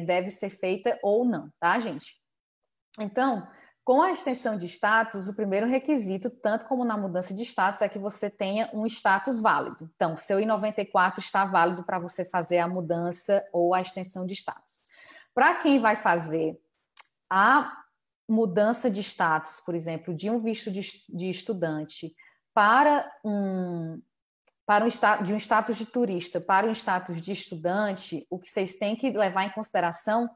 deve ser feita ou não, tá, gente? Então, com a extensão de status, o primeiro requisito, tanto como na mudança de status, é que você tenha um status válido. Então, seu I-94 está válido para você fazer a mudança ou a extensão de status. Para quem vai fazer a mudança de status, por exemplo, de um visto de estudante de um status de turista para um status de estudante, o que vocês têm que levar em consideração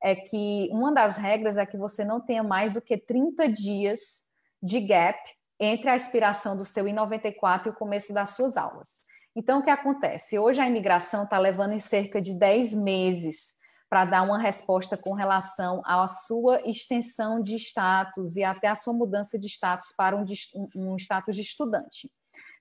é que uma das regras é que você não tenha mais do que 30 dias de gap entre a expiração do seu I-94 e o começo das suas aulas. Então, o que acontece? Hoje a imigração está levando em cerca de 10 meses para dar uma resposta com relação à sua extensão de status e até a sua mudança de status para um status de estudante.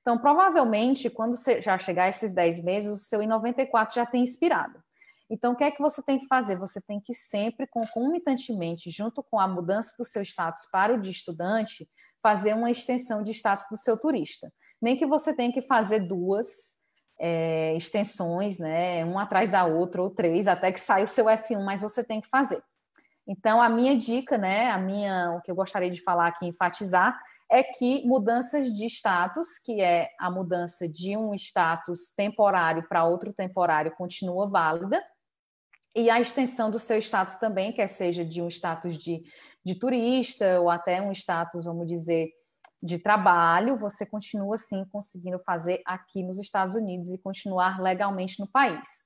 Então, provavelmente, quando você já chegar a esses 10 meses, o seu I-94 já tem expirado. Então, o que é que você tem que fazer? Você tem que sempre, concomitantemente, junto com a mudança do seu status para o de estudante, fazer uma extensão de status do seu turista. Nem que você tenha que fazer duas extensões, né, uma atrás da outra, ou 3, até que saia o seu F1, mas você tem que fazer. Então, a minha dica, né, o que eu gostaria de falar aqui, enfatizar, é que mudanças de status, que é a mudança de um status temporário para outro temporário, continua válida, e a extensão do seu status também, quer seja de um status de turista ou até um status, vamos dizer, de trabalho, você continua, sim, conseguindo fazer aqui nos Estados Unidos e continuar legalmente no país.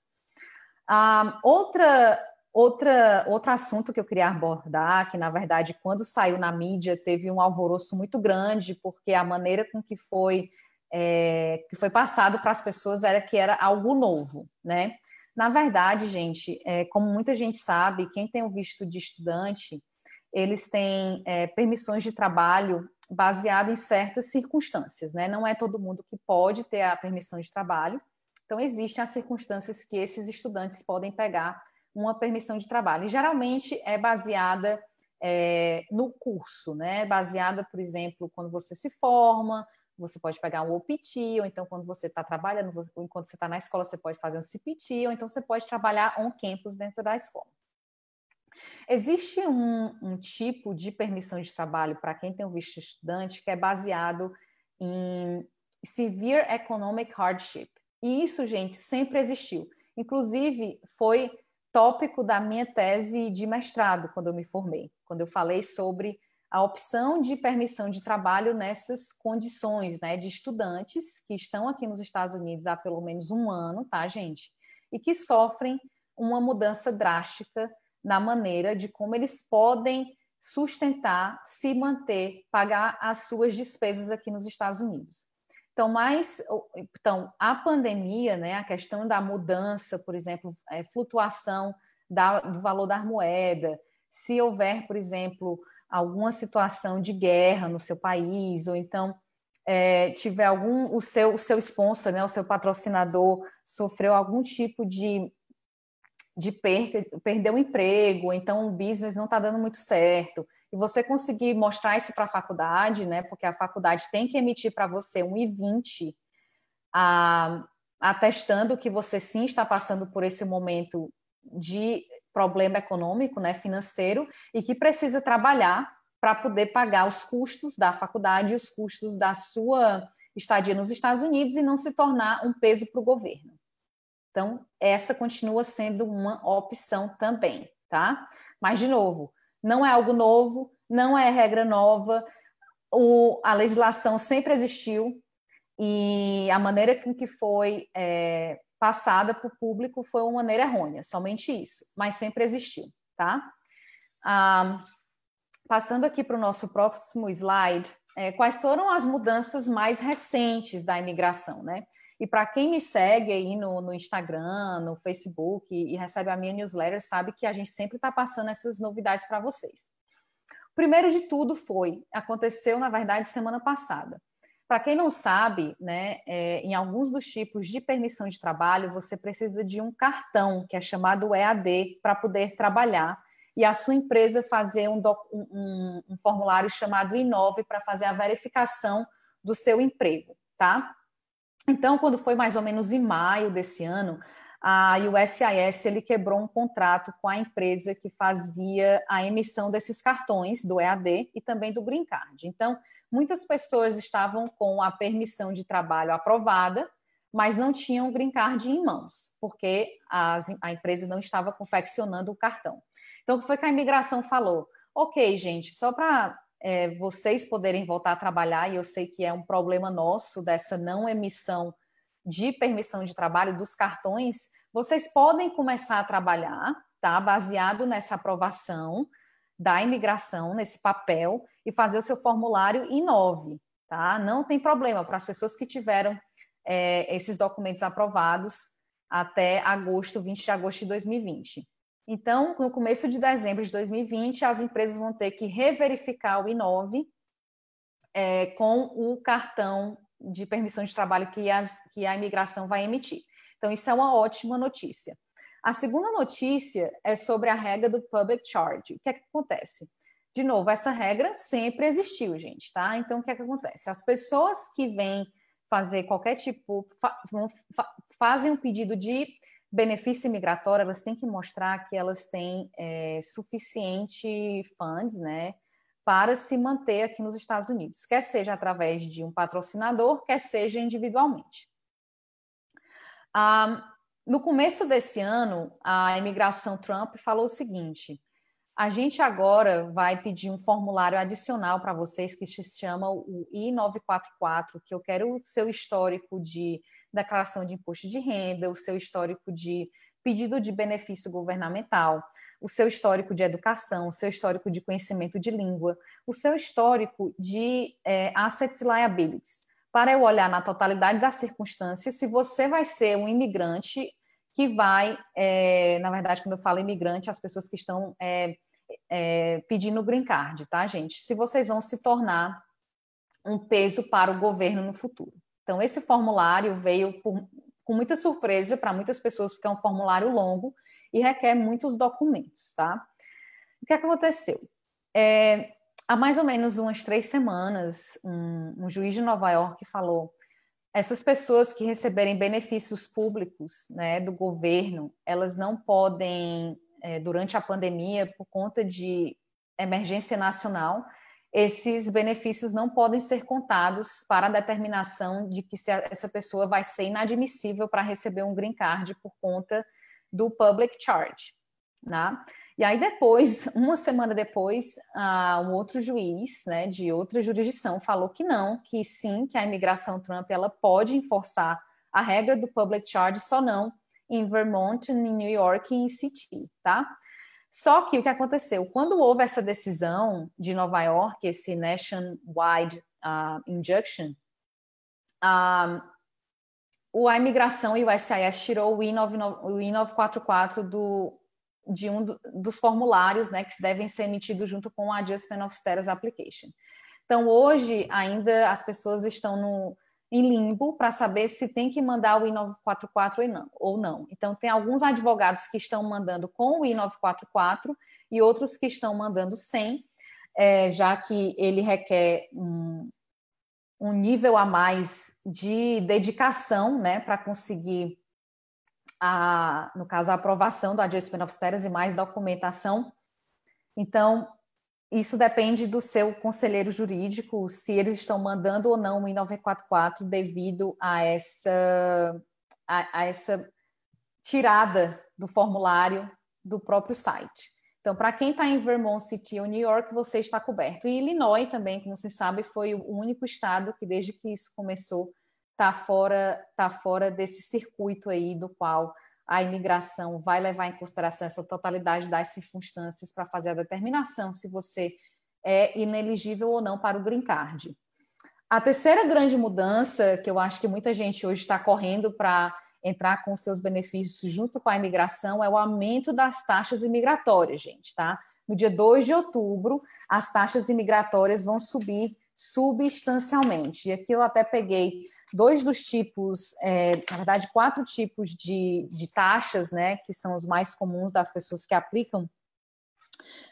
Outro assunto que eu queria abordar, que, na verdade, quando saiu na mídia, teve um alvoroço muito grande, porque a maneira com que foi passado para as pessoas era que era algo novo, né? Na verdade, gente, como muita gente sabe, quem tem o visto de estudante, eles têm permissões de trabalho baseado em certas circunstâncias, né? Não é todo mundo que pode ter a permissão de trabalho. Então, existem as circunstâncias que esses estudantes podem pegar uma permissão de trabalho. E, geralmente, é baseada no curso, né? Baseada, por exemplo, quando você se forma, você pode pegar um OPT, ou então quando você está trabalhando, ou enquanto você está na escola, você pode fazer um CPT, ou então você pode trabalhar on campus dentro da escola. Existe um tipo de permissão de trabalho para quem tem o visto de estudante que é baseado em severe economic hardship. E isso, gente, sempre existiu. Inclusive, foi tópico da minha tese de mestrado, quando eu me formei, quando eu falei sobre a opção de permissão de trabalho nessas condições, né, de estudantes que estão aqui nos Estados Unidos há pelo menos um ano, tá, gente? E que sofrem uma mudança drástica na maneira de como eles podem sustentar, se manter, pagar as suas despesas aqui nos Estados Unidos. Então, a pandemia, né, a questão da mudança, por exemplo, flutuação do valor da moeda, se houver, por exemplo, alguma situação de guerra no seu país, ou então tiver o seu sponsor, né, o seu patrocinador sofreu algum tipo de perca, perdeu o emprego, ou então o business não está dando muito certo, e você conseguir mostrar isso para a faculdade, né, porque a faculdade tem que emitir para você um I-20 atestando que você sim está passando por esse momento de problema econômico, né, financeiro, e que precisa trabalhar para poder pagar os custos da faculdade e os custos da sua estadia nos Estados Unidos e não se tornar um peso para o governo. Então, essa continua sendo uma opção também, tá? Mas, de novo, não é algo novo, não é regra nova, a legislação sempre existiu e a maneira com que foi passada para o público foi uma maneira errônea, somente isso, mas sempre existiu, tá? Passando aqui para o nosso próximo slide, quais foram as mudanças mais recentes da imigração, né? E para quem me segue aí no Instagram, no Facebook e recebe a minha newsletter, sabe que a gente sempre está passando essas novidades para vocês. O primeiro de tudo aconteceu, na verdade, semana passada. Para quem não sabe, né, em alguns dos tipos de permissão de trabalho, você precisa de um cartão, que é chamado EAD, para poder trabalhar, e a sua empresa fazer um formulário chamado I-9 para fazer a verificação do seu emprego, tá? Então, quando foi mais ou menos em maio desse ano, a USCIS ele quebrou um contrato com a empresa que fazia a emissão desses cartões do EAD e também do Green Card. Então, muitas pessoas estavam com a permissão de trabalho aprovada, mas não tinham o Green Card em mãos, porque a empresa não estava confeccionando o cartão. Então, o que foi que a imigração falou? Ok, gente, só para vocês poderem voltar a trabalhar, e eu sei que é um problema nosso dessa não emissão de permissão de trabalho dos cartões, vocês podem começar a trabalhar, tá? Baseado nessa aprovação da imigração, nesse papel, e fazer o seu formulário I-9, tá? Não tem problema para as pessoas que tiveram esses documentos aprovados até 20 de agosto de 2020. Então, no começo de dezembro de 2020, as empresas vão ter que reverificar o I-9 com o cartão de permissão de trabalho que a imigração vai emitir. Então, isso é uma ótima notícia. A segunda notícia é sobre a regra do public charge. O que é que acontece? De novo, essa regra sempre existiu, gente, tá? Então, o que é que acontece? As pessoas que vêm fazer qualquer tipo, fazem um pedido de benefício migratório, elas têm que mostrar que elas têm suficiente funds, né, para se manter aqui nos Estados Unidos, quer seja através de um patrocinador, quer seja individualmente. No começo desse ano, a imigração Trump falou o seguinte: a gente agora vai pedir um formulário adicional para vocês que se chama o I-944, que eu quero o seu histórico de declaração de imposto de renda, o seu histórico de pedido de benefício governamental, o seu histórico de educação, o seu histórico de conhecimento de língua, o seu histórico de assets e liabilities, para eu olhar na totalidade das circunstâncias se você vai ser um imigrante que vai, na verdade, quando eu falo imigrante, as pessoas que estão pedindo green card, tá, gente? Se vocês vão se tornar um peso para o governo no futuro. Então, esse formulário veio com muita surpresa para muitas pessoas, porque é um formulário longo e requer muitos documentos, tá? O que aconteceu? Há mais ou menos umas 3 semanas, um juiz de Nova York falou: essas pessoas que receberem benefícios públicos, né, do governo, elas não podem durante a pandemia, por conta de emergência nacional, esses benefícios não podem ser contados para a determinação de que se essa pessoa vai ser inadmissível para receber um green card por conta do public charge, né? E aí depois, uma semana depois, um outro juiz, né, de outra jurisdição falou que não, que sim, que a imigração Trump ela pode enforçar a regra do public charge, só não em Vermont, em New York e em City, tá? Só que o que aconteceu? Quando houve essa decisão de Nova York, esse nationwide injunction, a imigração e o USCIS tirou o I-944 de dos formulários, né, que devem ser emitidos junto com o Adjustment of Status Application. Então, hoje, ainda as pessoas estão em limbo para saber se tem que mandar o I-944 ou não. Então, tem alguns advogados que estão mandando com o I-944 e outros que estão mandando sem, já que ele requer um nível a mais de dedicação, né, para conseguir, no caso, a aprovação do Adjustment of Status e mais documentação. Então, isso depende do seu conselheiro jurídico, se eles estão mandando ou não o I-944 devido a essa tirada do formulário do próprio site. Então, para quem está em Vermont City ou New York, você está coberto. E Illinois também, como vocês sabem, foi o único estado que, desde que isso começou, está fora desse circuito aí do qual a imigração vai levar em consideração essa totalidade das circunstâncias para fazer a determinação se você é inelegível ou não para o green card. A terceira grande mudança, que eu acho que muita gente hoje está correndo para entrar com seus benefícios junto com a imigração, é o aumento das taxas imigratórias, gente, tá? No dia 2 de outubro, as taxas imigratórias vão subir substancialmente. E aqui eu até peguei 2 dos tipos, na verdade, 4 tipos de taxas, né, que são os mais comuns das pessoas que aplicam,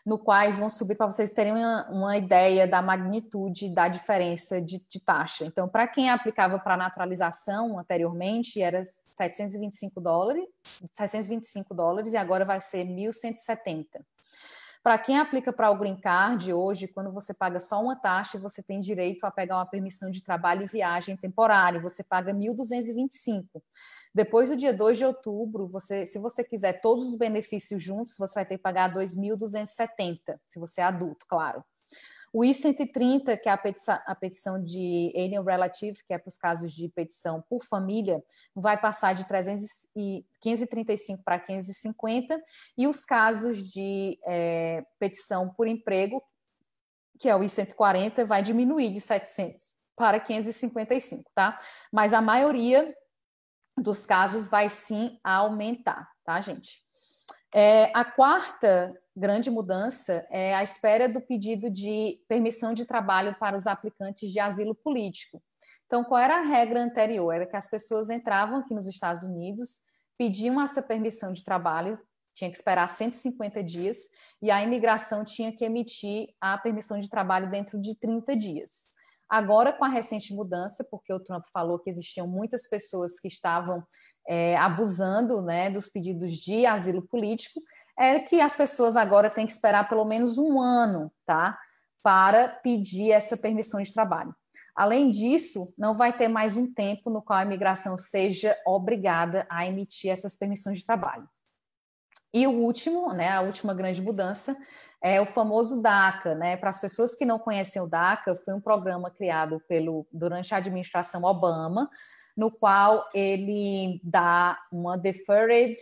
no quais vão subir para vocês terem uma ideia da magnitude da diferença de taxa. Então, para quem aplicava para naturalização anteriormente, era $725 e agora vai ser 1.170. Para quem aplica para o Green Card hoje, quando você paga só uma taxa, você tem direito a pegar uma permissão de trabalho e viagem temporária, você paga 1.225. Depois do dia 2 de outubro, se você quiser todos os benefícios juntos, você vai ter que pagar 2.270, se você é adulto, claro. O I-130, que é a petição de Alien Relative, que é para os casos de petição por família, vai passar de 535 para 550, e os casos de petição por emprego, que é o I-140, vai diminuir de 700 para 555, tá? Mas a maioria dos casos vai sim aumentar, tá, gente? A quarta grande mudança é a espera do pedido de permissão de trabalho para os aplicantes de asilo político. Então, qual era a regra anterior? Era que as pessoas entravam aqui nos Estados Unidos, pediam essa permissão de trabalho, tinha que esperar 150 dias, e a imigração tinha que emitir a permissão de trabalho dentro de 30 dias. Agora, com a recente mudança, porque o Trump falou que existiam muitas pessoas que estavam abusando, né, dos pedidos de asilo político, é que as pessoas agora têm que esperar pelo menos um ano, tá, para pedir essa permissão de trabalho. Além disso, não vai ter mais um tempo no qual a imigração seja obrigada a emitir essas permissões de trabalho. E o último, né, a última grande mudança é o famoso DACA, né? Para as pessoas que não conhecem o DACA, foi um programa criado durante a administração Obama, no qual ele dá uma deferred,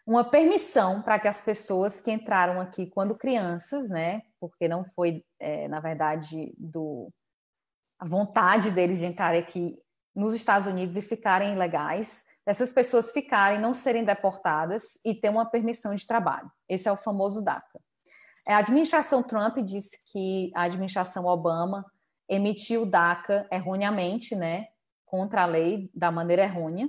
uma permissão para que as pessoas que entraram aqui quando crianças, né? Porque não foi, na verdade, a vontade deles de entrarem aqui nos Estados Unidos e ficarem ilegais, essas pessoas ficarem, não serem deportadas e ter uma permissão de trabalho. Esse é o famoso DACA. A administração Trump disse que a administração Obama emitiu o DACA erroneamente, né, contra a lei, da maneira errônea,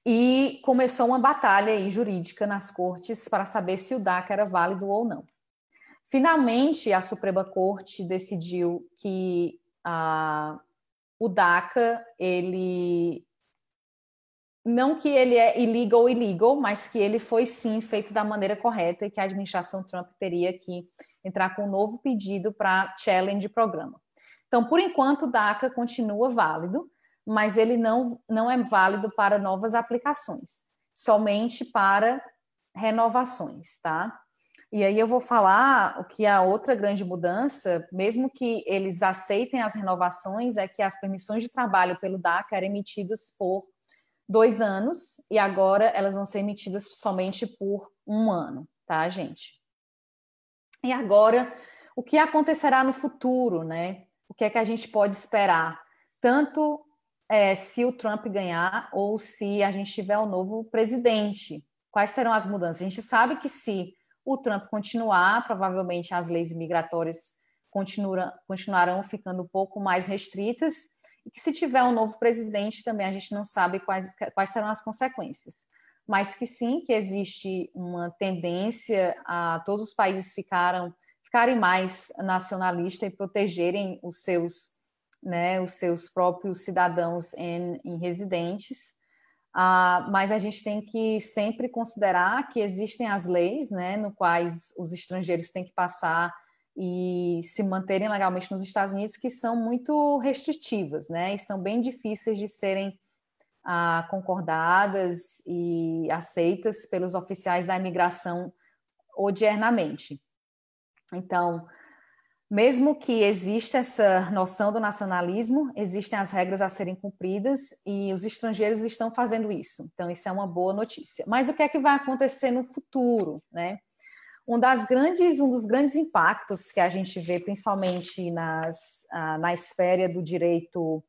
e começou uma batalha aí jurídica nas cortes para saber se o DACA era válido ou não. Finalmente, a Suprema Corte decidiu que o DACA, ele não que ele é illegal, mas que ele foi sim feito da maneira correta e que a administração Trump teria que entrar com um novo pedido para challenge programa. Então, por enquanto, o DACA continua válido, mas ele não é válido para novas aplicações, somente para renovações, tá? E aí eu vou falar o que a outra grande mudança, mesmo que eles aceitem as renovações, é que as permissões de trabalho pelo DACA eram emitidas por 2 anos e agora elas vão ser emitidas somente por 1 ano, tá, gente? E agora, o que acontecerá no futuro, né? O que é que a gente pode esperar? Tanto se o Trump ganhar ou se a gente tiver um novo presidente. Quais serão as mudanças? A gente sabe que se o Trump continuar, provavelmente as leis migratórias continuarão ficando um pouco mais restritas, e que se tiver um novo presidente também a gente não sabe quais serão as consequências. Mas que sim, que existe uma tendência a todos os países ficarem mais nacionalistas e protegerem os seus próprios cidadãos em residentes. Mas a gente tem que sempre considerar que existem as leis, né, no quais os estrangeiros têm que passar e se manterem legalmente nos Estados Unidos, que são muito restritivas, né, e são bem difíceis de serem concordadas e aceitas pelos oficiais da imigração odiernamente. Então, mesmo que exista essa noção do nacionalismo, existem as regras a serem cumpridas e os estrangeiros estão fazendo isso. Então, isso é uma boa notícia. Mas o que é que vai acontecer no futuro, né? Um dos grandes impactos que a gente vê, principalmente na esfera do direito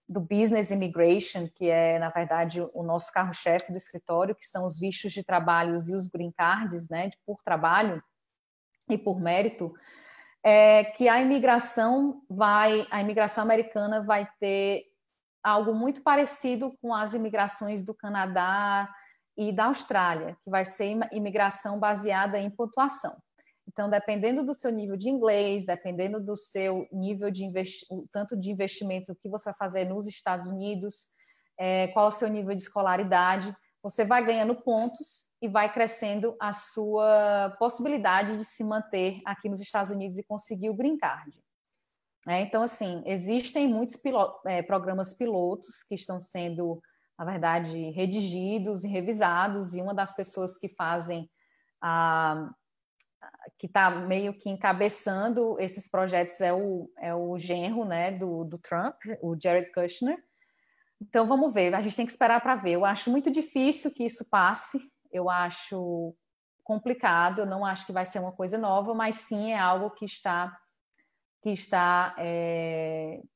do business immigration, que é, na verdade, o nosso carro-chefe do escritório, que são os vistos de trabalho e os green cards, né, por trabalho e por mérito, que a imigração americana vai ter algo muito parecido com as imigrações do Canadá e da Austrália, que vai ser imigração baseada em pontuação. Então, dependendo do seu nível de inglês, dependendo do seu nível de tanto de investimento que você vai fazer nos Estados Unidos, qual é o seu nível de escolaridade, você vai ganhando pontos e vai crescendo a sua possibilidade de se manter aqui nos Estados Unidos e conseguir o green card. Então, assim, existem muitos programas pilotos que estão sendo, na verdade, redigidos e revisados, e uma das pessoas que fazem que está meio que encabeçando esses projetos é o genro, né, do Trump, o Jared Kushner. Então, vamos ver, a gente tem que esperar para ver. Eu acho muito difícil que isso passe, eu acho complicado, eu não acho que vai ser uma coisa nova, mas sim é algo que está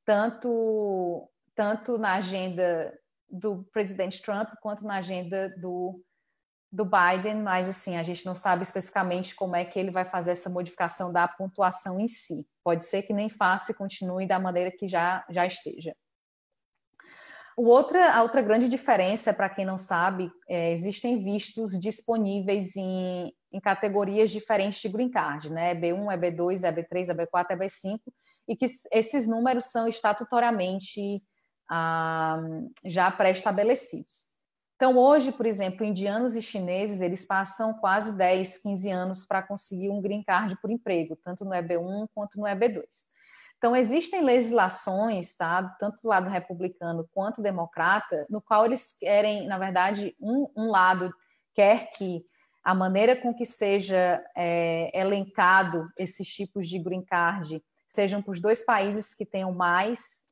tanto na agenda do presidente Trump quanto na agenda do Biden, mas assim, a gente não sabe especificamente como é que ele vai fazer essa modificação da pontuação em si. Pode ser que nem faça e continue da maneira que já esteja. A outra grande diferença, para quem não sabe, existem vistos disponíveis em categorias diferentes de green card, né? EB1, EB2, EB3, EB4, EB5, e que esses números são estatutoriamente já pré-estabelecidos. Então, hoje, por exemplo, indianos e chineses, eles passam quase 10, 15 anos para conseguir um green card por emprego, tanto no EB1 quanto no EB2. Então, existem legislações, tá, tanto do lado republicano quanto democrata, no qual eles querem, na verdade, um lado quer que a maneira com que seja elencado esses tipos de green card sejam para os 2 países que tenham mais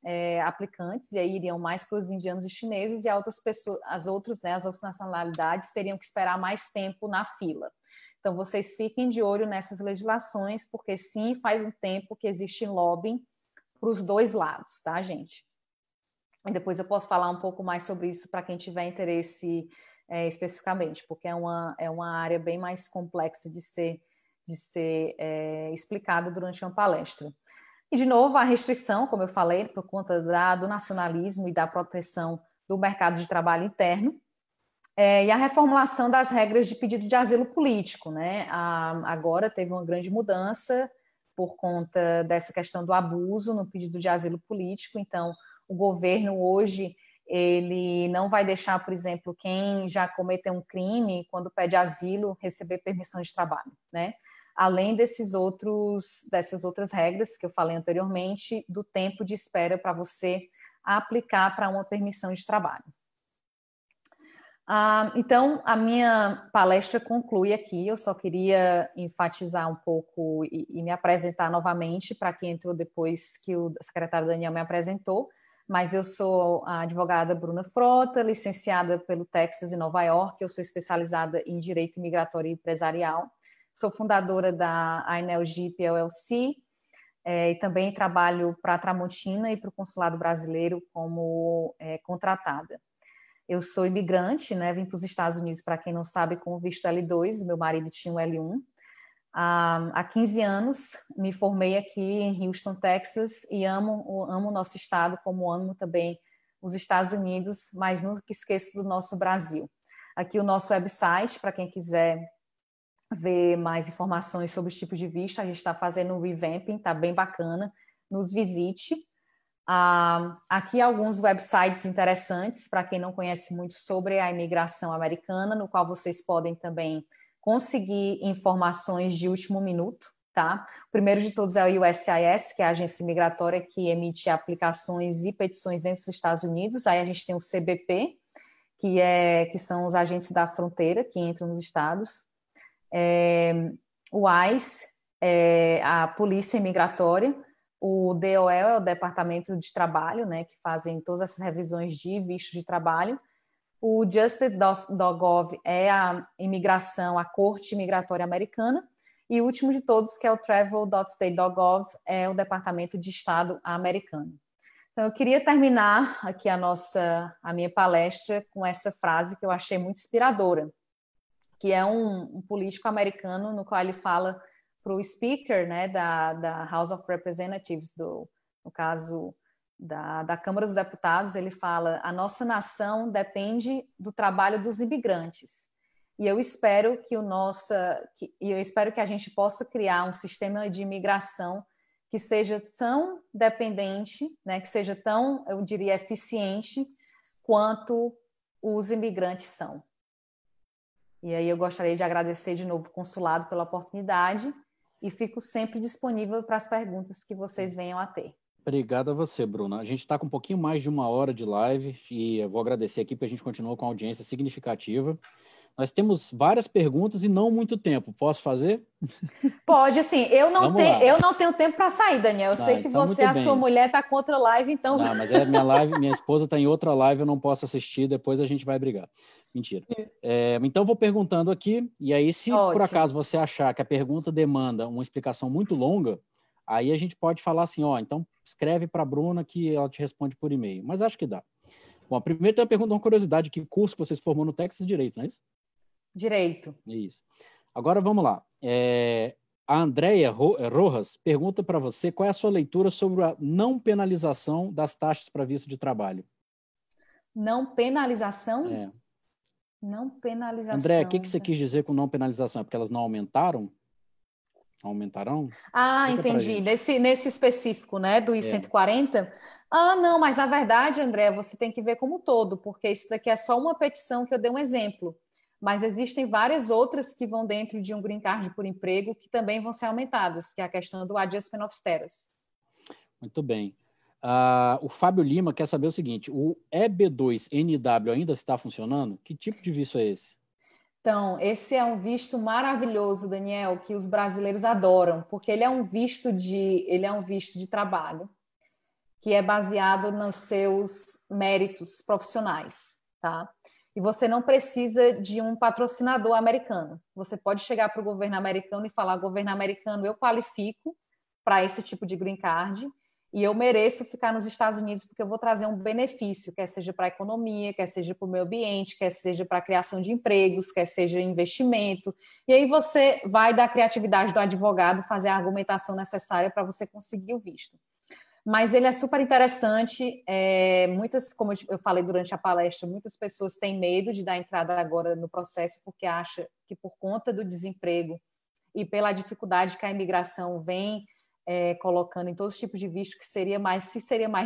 aplicantes, e aí iriam mais para os indianos e chineses, e as outras nacionalidades teriam que esperar mais tempo na fila. Então, vocês fiquem de olho nessas legislações, porque sim, faz um tempo que existe lobbying para os 2 lados, tá, gente? E depois eu posso falar um pouco mais sobre isso para quem tiver interesse especificamente, porque é uma área bem mais complexa de ser explicada durante uma palestra. E, de novo, a restrição, como eu falei, por conta do nacionalismo e da proteção do mercado de trabalho interno, e a reformulação das regras de pedido de asilo político, né? Agora teve uma grande mudança por conta dessa questão do abuso no pedido de asilo político. Então, o governo hoje ele não vai deixar, por exemplo, quem já cometeu um crime, quando pede asilo, receber permissão de trabalho, né? Além dessas outras regras que eu falei anteriormente, do tempo de espera para você aplicar para uma permissão de trabalho. Então, a minha palestra conclui aqui. Eu só queria enfatizar um pouco e me apresentar novamente para quem entrou depois que o secretário Daniel me apresentou. Mas eu sou a advogada Bruna Frota, licenciada pelo Texas e Nova York. Eu sou especializada em Direito Migratório e Empresarial. Sou fundadora da Ainel Jeep LLC e também trabalho para a Tramontina e para o Consulado Brasileiro como contratada. Eu sou imigrante, né? Vim para os Estados Unidos, para quem não sabe, com o visto L2. Meu marido tinha um L1. Há 15 anos, me formei aqui em Houston, Texas, e amo o nosso estado, como amo também os Estados Unidos, mas nunca esqueço do nosso Brasil. Aqui o nosso website, para quem quiser ver mais informações sobre os tipos de visto, a gente está fazendo um revamping, está bem bacana, nos visite. Aqui alguns websites interessantes, para quem não conhece muito sobre a imigração americana, no qual vocês podem também conseguir informações de último minuto, tá? O primeiro de todos é o USCIS, que é a agência migratória que emite aplicações e petições dentro dos Estados Unidos. Aí a gente tem o CBP, que são os agentes da fronteira que entram nos estados. O ICE, a Polícia Migratória. O DOL é o Departamento de Trabalho, né, que fazem todas essas revisões de visto de trabalho. O Justice.gov é a imigração, a Corte Migratória Americana. E o último de todos, que é o Travel.state.gov, é o Departamento de Estado americano. Então, eu queria terminar aqui a minha palestra com essa frase que eu achei muito inspiradora, que é um político americano no qual ele fala para o speaker, né, da House of Representatives, no caso da Câmara dos Deputados, ele fala: a nossa nação depende do trabalho dos imigrantes. E eu espero que a gente possa criar um sistema de imigração que seja tão dependente, né, que seja tão, eu diria, eficiente quanto os imigrantes são. E aí eu gostaria de agradecer de novo o consulado pela oportunidade e fico sempre disponível para as perguntas que vocês venham a ter. Obrigado a você, Bruna. A gente está com um pouquinho mais de 1 hora de live e eu vou agradecer aqui porque a gente continua com audiência significativa. Nós temos várias perguntas e não muito tempo. Posso fazer? Pode, assim, eu não tenho tempo para sair, Daniel. Eu sei que então, você, a sua mulher, está com outra live, então... Não, mas minha live, minha esposa está em outra live, eu não posso assistir, depois a gente vai brigar. Mentira. Então, vou perguntando aqui, e aí, se por acaso você achar que a pergunta demanda uma explicação muito longa, aí a gente pode falar assim, então escreve para a Bruna que ela te responde por e-mail. Mas acho que dá. Bom, primeiro tem uma pergunta, uma curiosidade, que curso que vocês formou no Texas Direito, não é isso? Direito. Isso. Agora, vamos lá. A Andrea Rojas pergunta para você qual é a sua leitura sobre a não penalização das taxas para visto de trabalho. Não penalização? Não penalização. Andrea, o que você quis dizer com não penalização? É porque elas não aumentaram? Aumentarão? Entendi. Nesse específico, né, do I-140? Não, mas na verdade, André, você tem que ver como um todo, porque isso daqui é só uma petição que eu dei um exemplo. Mas existem várias outras que vão dentro de um green card por emprego que também vão ser aumentadas, que é a questão do adjustment of status. Muito bem. O Fábio Lima quer saber o seguinte, o EB2NW ainda está funcionando? Que tipo de visto é esse? Então, esse é um visto maravilhoso, Daniel, que os brasileiros adoram, porque ele é um visto de trabalho, que é baseado nos seus méritos profissionais, tá? E você não precisa de um patrocinador americano. Você pode chegar para o governo americano e falar: governo americano, eu qualifico para esse tipo de green card e eu mereço ficar nos Estados Unidos porque eu vou trazer um benefício, quer seja para a economia, quer seja para o meio ambiente, quer seja para a criação de empregos, quer seja investimento. E aí você vai da criatividade do advogado fazer a argumentação necessária para você conseguir o visto. Mas ele é super interessante. Como eu falei durante a palestra, muitas pessoas têm medo de dar entrada agora no processo porque acham que por conta do desemprego e pela dificuldade que a imigração vem colocando em todos os tipos de visto que seria mais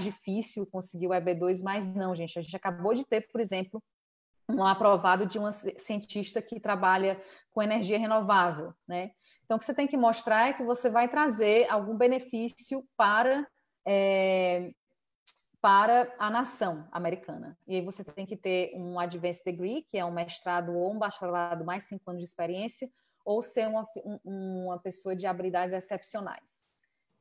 difícil conseguir o EB2, mas não, gente. A gente acabou de ter, por exemplo, um aprovado de uma cientista que trabalha com energia renovável, né? Então, o que você tem que mostrar é que você vai trazer algum benefício para a nação americana. E aí você tem que ter um advanced degree, que é um mestrado ou um bacharelado mais 5 anos de experiência, ou ser uma pessoa de habilidades excepcionais.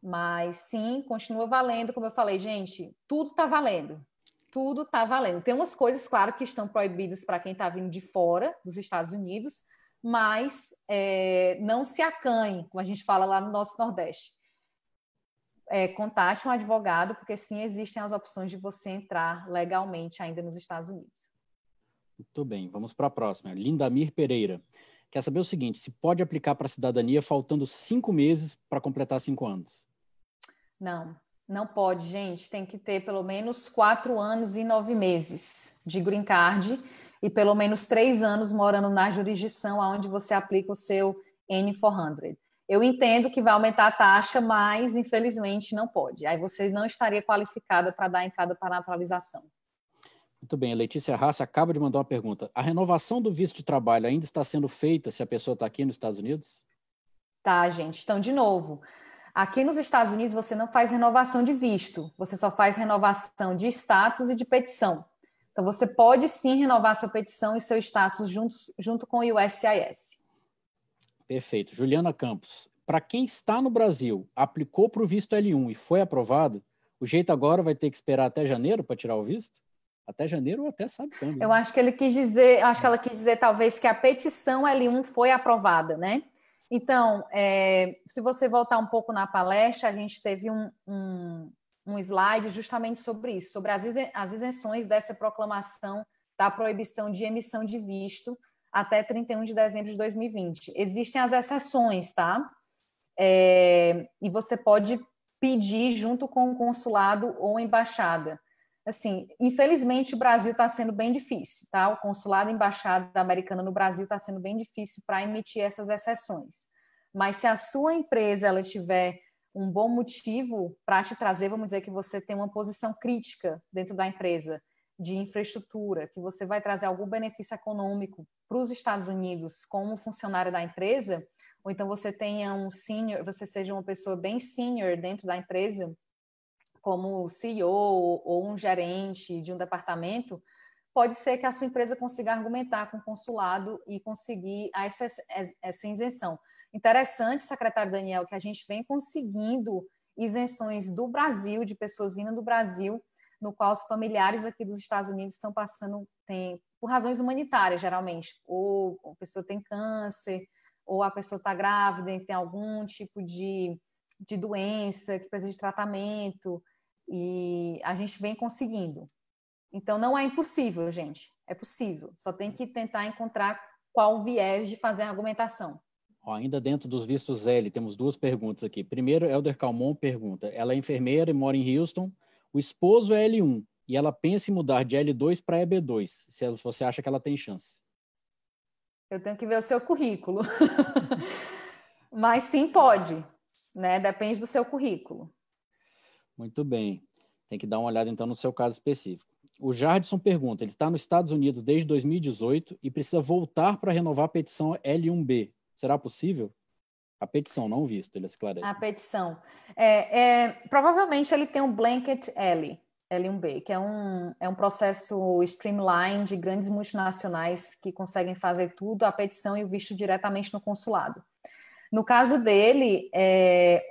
Mas sim, continua valendo, como eu falei, gente, tudo está valendo. Tudo está valendo. Tem umas coisas, claro, que estão proibidas para quem está vindo de fora dos Estados Unidos, mas não se acanhe, como a gente fala lá no nosso Nordeste. Contate um advogado, porque sim, existem as opções de você entrar legalmente ainda nos Estados Unidos. Muito bem, vamos para a próxima. Lindamir Pereira. Quer saber o seguinte, se pode aplicar para a cidadania faltando 5 meses para completar 5 anos? Não pode, gente. Tem que ter pelo menos 4 anos e 9 meses de green card e pelo menos 3 anos morando na jurisdição onde você aplica o seu N400. Eu entendo que vai aumentar a taxa, mas infelizmente não pode. Aí você não estaria qualificada para dar entrada para a naturalização. Muito bem, a Letícia Rassi acaba de mandar uma pergunta. A renovação do visto de trabalho ainda está sendo feita se a pessoa está aqui nos Estados Unidos? Tá, gente. Então, de novo, aqui nos Estados Unidos você não faz renovação de visto, você só faz renovação de status e de petição. Então, você pode sim renovar sua petição e seu status junto com o USCIS. Perfeito. Juliana Campos, para quem está no Brasil, aplicou para o visto L1 e foi aprovado, o jeito agora vai ter que esperar até janeiro para tirar o visto? Até janeiro ou até sabe quando. Né? Eu acho que ela quis dizer talvez que a petição L1 foi aprovada, né? Então, se você voltar um pouco na palestra, a gente teve um slide justamente sobre isso, sobre as isenções dessa proclamação da proibição de emissão de visto até 31 de dezembro de 2020. Existem as exceções, tá? E você pode pedir junto com o consulado ou embaixada. Assim, infelizmente o Brasil está sendo bem difícil, tá? O consulado e embaixada americana no Brasil está sendo bem difícil para emitir essas exceções. Mas se a sua empresa ela tiver um bom motivo para te trazer, vamos dizer que você tem uma posição crítica dentro da empresa de infraestrutura, que você vai trazer algum benefício econômico para os Estados Unidos como funcionário da empresa, ou então você tenha um senior, você seja uma pessoa bem senior dentro da empresa, como CEO ou um gerente de um departamento, pode ser que a sua empresa consiga argumentar com o consulado e conseguir essa isenção. Interessante, secretário Daniel, que a gente vem conseguindo isenções do Brasil, de pessoas vindo do Brasil, no qual os familiares aqui dos Estados Unidos estão passando, por razões humanitárias, geralmente. Ou a pessoa tem câncer, ou a pessoa está grávida e tem algum tipo de doença que precisa de tratamento, e a gente vem conseguindo. Então, não é impossível, gente. É possível. Só tem que tentar encontrar qual viés de fazer a argumentação. Ainda dentro dos vistos L, temos 2 perguntas aqui. Primeiro, Helder Calmon pergunta, ela é enfermeira e mora em Houston, o esposo é L1 e ela pensa em mudar de L2 para EB2, se você acha que ela tem chance. Eu tenho que ver o seu currículo. Mas sim, pode, né? Depende do seu currículo. Muito bem. Tem que dar uma olhada, então, no seu caso específico. O Jardson pergunta, ele está nos Estados Unidos desde 2018 e precisa voltar para renovar a petição L1B. Será possível? A petição, não o visto, ele esclarece. A petição. Provavelmente ele tem um blanket L1B, que é um processo streamline de grandes multinacionais que conseguem fazer tudo, a petição e o visto diretamente no consulado. No caso dele,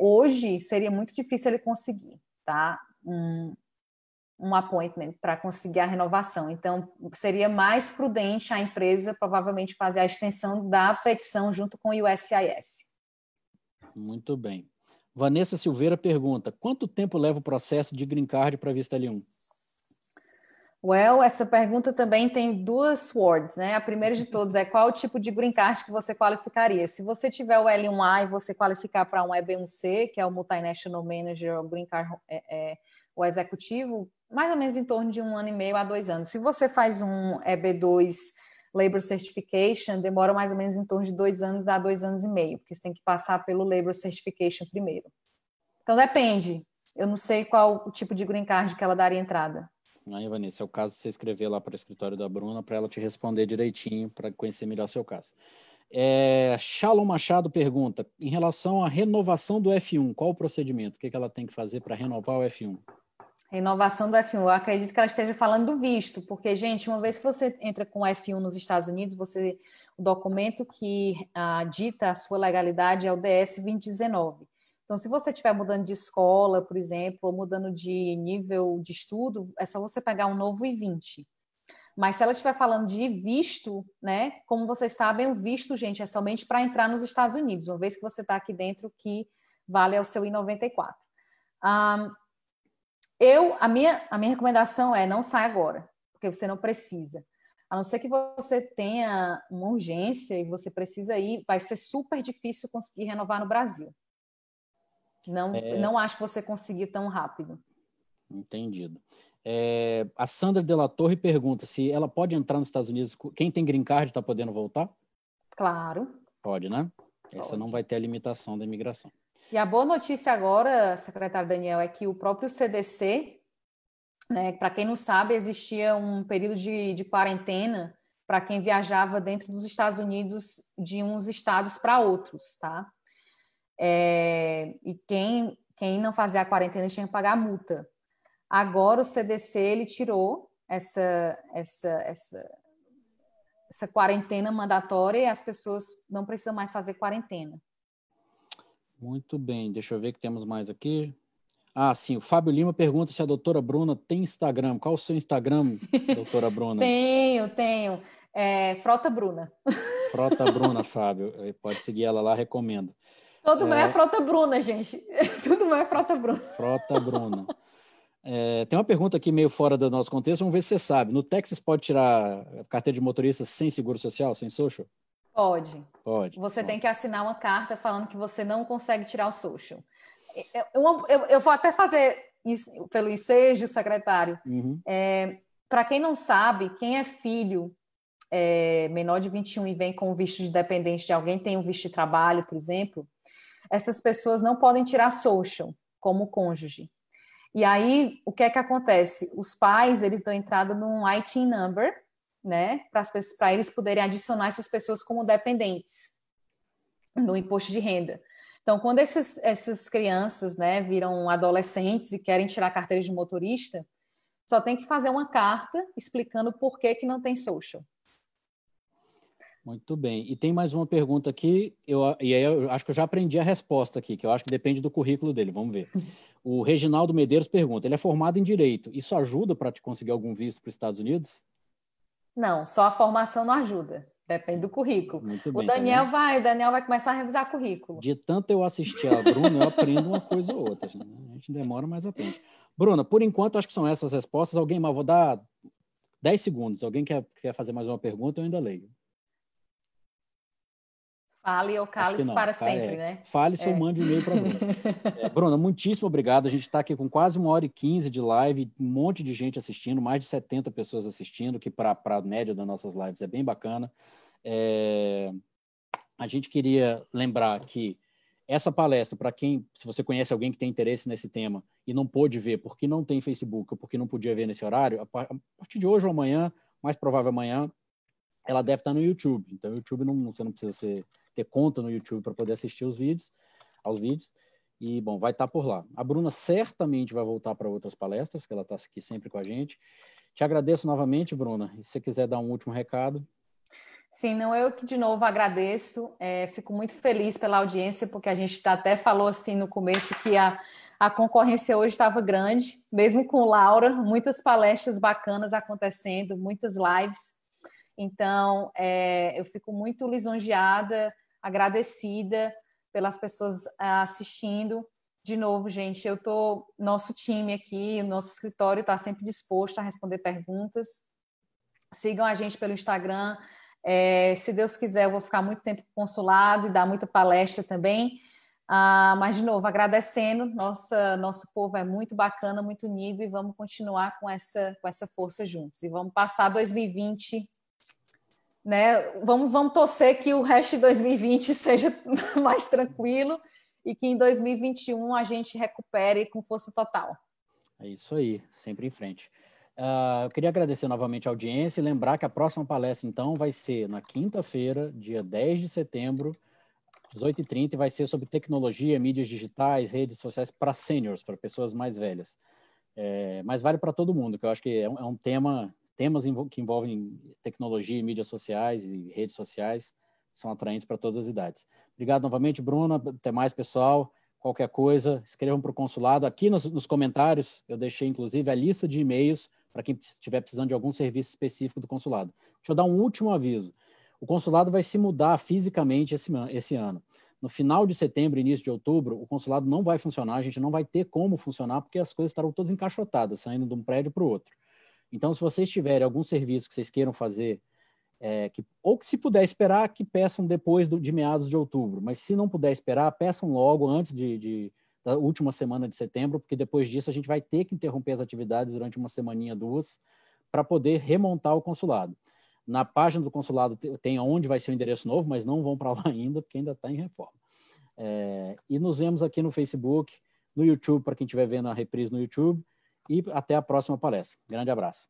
hoje seria muito difícil ele conseguir, tá? Um appointment para conseguir a renovação. Então, seria mais prudente a empresa provavelmente fazer a extensão da petição junto com o USCIS. Muito bem. Vanessa Silveira pergunta, quanto tempo leva o processo de green card para visto L1? Essa pergunta também tem 2 words, né? A primeira de todas é qual o tipo de green card que você qualificaria. Se você tiver o L1A e você qualificar para um EB1C, que é o Multinational Manager, o green card, o executivo, mais ou menos em torno de 1 ano e meio a 2 anos. Se você faz um EB2 Labor Certification, demora mais ou menos em torno de 2 anos a 2 anos e meio, porque você tem que passar pelo Labor Certification primeiro. Então, depende. Eu não sei qual o tipo de green card que ela daria entrada. Aí, Vanessa, é o caso de você escrever lá para o escritório da Bruna para ela te responder direitinho, para conhecer melhor seu caso. Shalom Machado pergunta, em relação à renovação do F1, qual o procedimento? O que ela tem que fazer para renovar o F1? Renovação do F1, eu acredito que ela esteja falando do visto, porque, gente, uma vez que você entra com o F1 nos Estados Unidos, o documento que dita a sua legalidade é o DS 2019. Então, se você estiver mudando de escola, por exemplo, ou mudando de nível de estudo, é só você pegar um novo I-20. Mas se ela estiver falando de visto, né? Como vocês sabem, o visto, gente, é somente para entrar nos Estados Unidos, uma vez que você está aqui dentro, que vale ao seu I-94. A minha recomendação é não sai agora, porque você não precisa. A não ser que você tenha uma urgência e você precisa ir, vai ser super difícil conseguir renovar no Brasil. Não acho que você conseguir tão rápido. Entendido. A Sandra de la Torre pergunta se ela pode entrar nos Estados Unidos. Quem tem green card está podendo voltar? Claro. Pode, né? Pode. Essa não vai ter a limitação da imigração. E a boa notícia agora, secretário Daniel, é que o próprio CDC, né, para quem não sabe, existia um período de quarentena para quem viajava dentro dos Estados Unidos de uns estados para outros, tá? E quem não fazia a quarentena tinha que pagar a multa. Agora o CDC ele tirou essa quarentena mandatória e as pessoas não precisam mais fazer quarentena. Muito bem, deixa eu ver o que temos mais aqui. Sim, o Fábio Lima pergunta se a doutora Bruna tem Instagram. Qual o seu Instagram, doutora Bruna? Tenho. Frota Bruna. Frota Bruna, Fábio. Pode seguir ela lá, recomendo. Todo mundo é Frota Bruna, gente. Tudo meu é Frota Bruna. Frota Bruna. Tem uma pergunta aqui meio fora do nosso contexto, vamos ver se você sabe. No Texas pode tirar a carteira de motorista sem seguro social, sem social? Pode. Você Pode. tem que assinar uma carta falando que você não consegue tirar o social. Eu vou até fazer isso pelo ensejo, secretário. Uhum. Para quem não sabe, quem é filho menor de 21 e vem com visto de dependente de alguém, tem um visto de trabalho, por exemplo, essas pessoas não podem tirar social como cônjuge. E aí, o que é que acontece? Os pais, eles dão entrada num ITIN number, né, para eles poderem adicionar essas pessoas como dependentes no imposto de renda. Então, quando essas crianças, né, viram adolescentes e querem tirar a carteira de motorista, só tem que fazer uma carta explicando por que não tem social. Muito bem. E tem mais uma pergunta aqui, e aí eu acho que eu já aprendi a resposta aqui, que eu acho que depende do currículo dele, vamos ver. O Reginaldo Medeiros pergunta, ele é formado em Direito, isso ajuda para te conseguir algum visto para os Estados Unidos? Não, só a formação não ajuda, depende do currículo. Muito bem, o Daniel vai começar a revisar currículo. De tanto eu assistir a Bruna, eu aprendo uma coisa ou outra. A gente demora, mas aprende. Bruna, por enquanto, acho que são essas respostas. Vou dar 10 segundos. Alguém quer fazer mais uma pergunta? Eu ainda leio. Fale ou cale-se para sempre, né? Fale-se ou mande um e-mail para a Bruna. Bruna, muitíssimo obrigado. A gente está aqui com quase 1h15 de live, um monte de gente assistindo, mais de 70 pessoas assistindo, que para a média das nossas lives é bem bacana. A gente queria lembrar que essa palestra, para quem, se você conhece alguém que tem interesse nesse tema e não pôde ver porque não tem Facebook ou porque não podia ver nesse horário, a partir de hoje ou amanhã, mais provável amanhã, ela deve estar no YouTube. Então, o YouTube você não precisa ter conta no YouTube para poder assistir aos vídeos. E, bom, vai estar por lá. A Bruna certamente vai voltar para outras palestras, que ela está aqui sempre com a gente. Te agradeço novamente, Bruna. E se você quiser dar um último recado. Sim, não, eu que de novo agradeço. Fico muito feliz pela audiência, porque a gente até falou assim no começo que a concorrência hoje estava grande, mesmo com Laura, muitas palestras bacanas acontecendo, muitas lives. Então, eu fico muito lisonjeada, agradecida pelas pessoas assistindo. De novo, gente, nosso time aqui, o nosso escritório está sempre disposto a responder perguntas. Sigam a gente pelo Instagram. Se Deus quiser, eu vou ficar muito tempo no consulado e dar muita palestra também. Mas, de novo, agradecendo. Nosso povo é muito bacana, muito unido e vamos continuar com essa força juntos. E vamos passar 2020... né? Vamos torcer que o resto de 2020 seja mais tranquilo e que em 2021 a gente recupere com força total. É isso aí, sempre em frente. Eu queria agradecer novamente a audiência e lembrar que a próxima palestra, então, vai ser na quinta-feira, dia 10 de setembro, 18h30, e vai ser sobre tecnologia, mídias digitais, redes sociais para seniors, para pessoas mais velhas. Mas vale para todo mundo, que eu acho que é um temas que envolvem tecnologia e mídias sociais e redes sociais são atraentes para todas as idades. Obrigado novamente, Bruna. Até mais, pessoal. Qualquer coisa, escrevam para o consulado. Aqui nos comentários, eu deixei, inclusive, a lista de e-mails para quem estiver precisando de algum serviço específico do consulado. Deixa eu dar um último aviso. O consulado vai se mudar fisicamente esse ano. No final de setembro, início de outubro, o consulado não vai funcionar, a gente não vai ter como funcionar, porque as coisas estarão todas encaixotadas, saindo de um prédio para o outro. Então, se vocês tiverem algum serviço que vocês queiram fazer, ou que se puder esperar, que peçam depois de meados de outubro, mas se não puder esperar, peçam logo antes da última semana de setembro, porque depois disso a gente vai ter que interromper as atividades durante uma semaninha, 2, para poder remontar o consulado. Na página do consulado tem onde vai ser o endereço novo, mas não vão para lá ainda, porque ainda está em reforma. E nos vemos aqui no Facebook, no YouTube, para quem estiver vendo a reprise no YouTube, e até a próxima palestra. Grande abraço.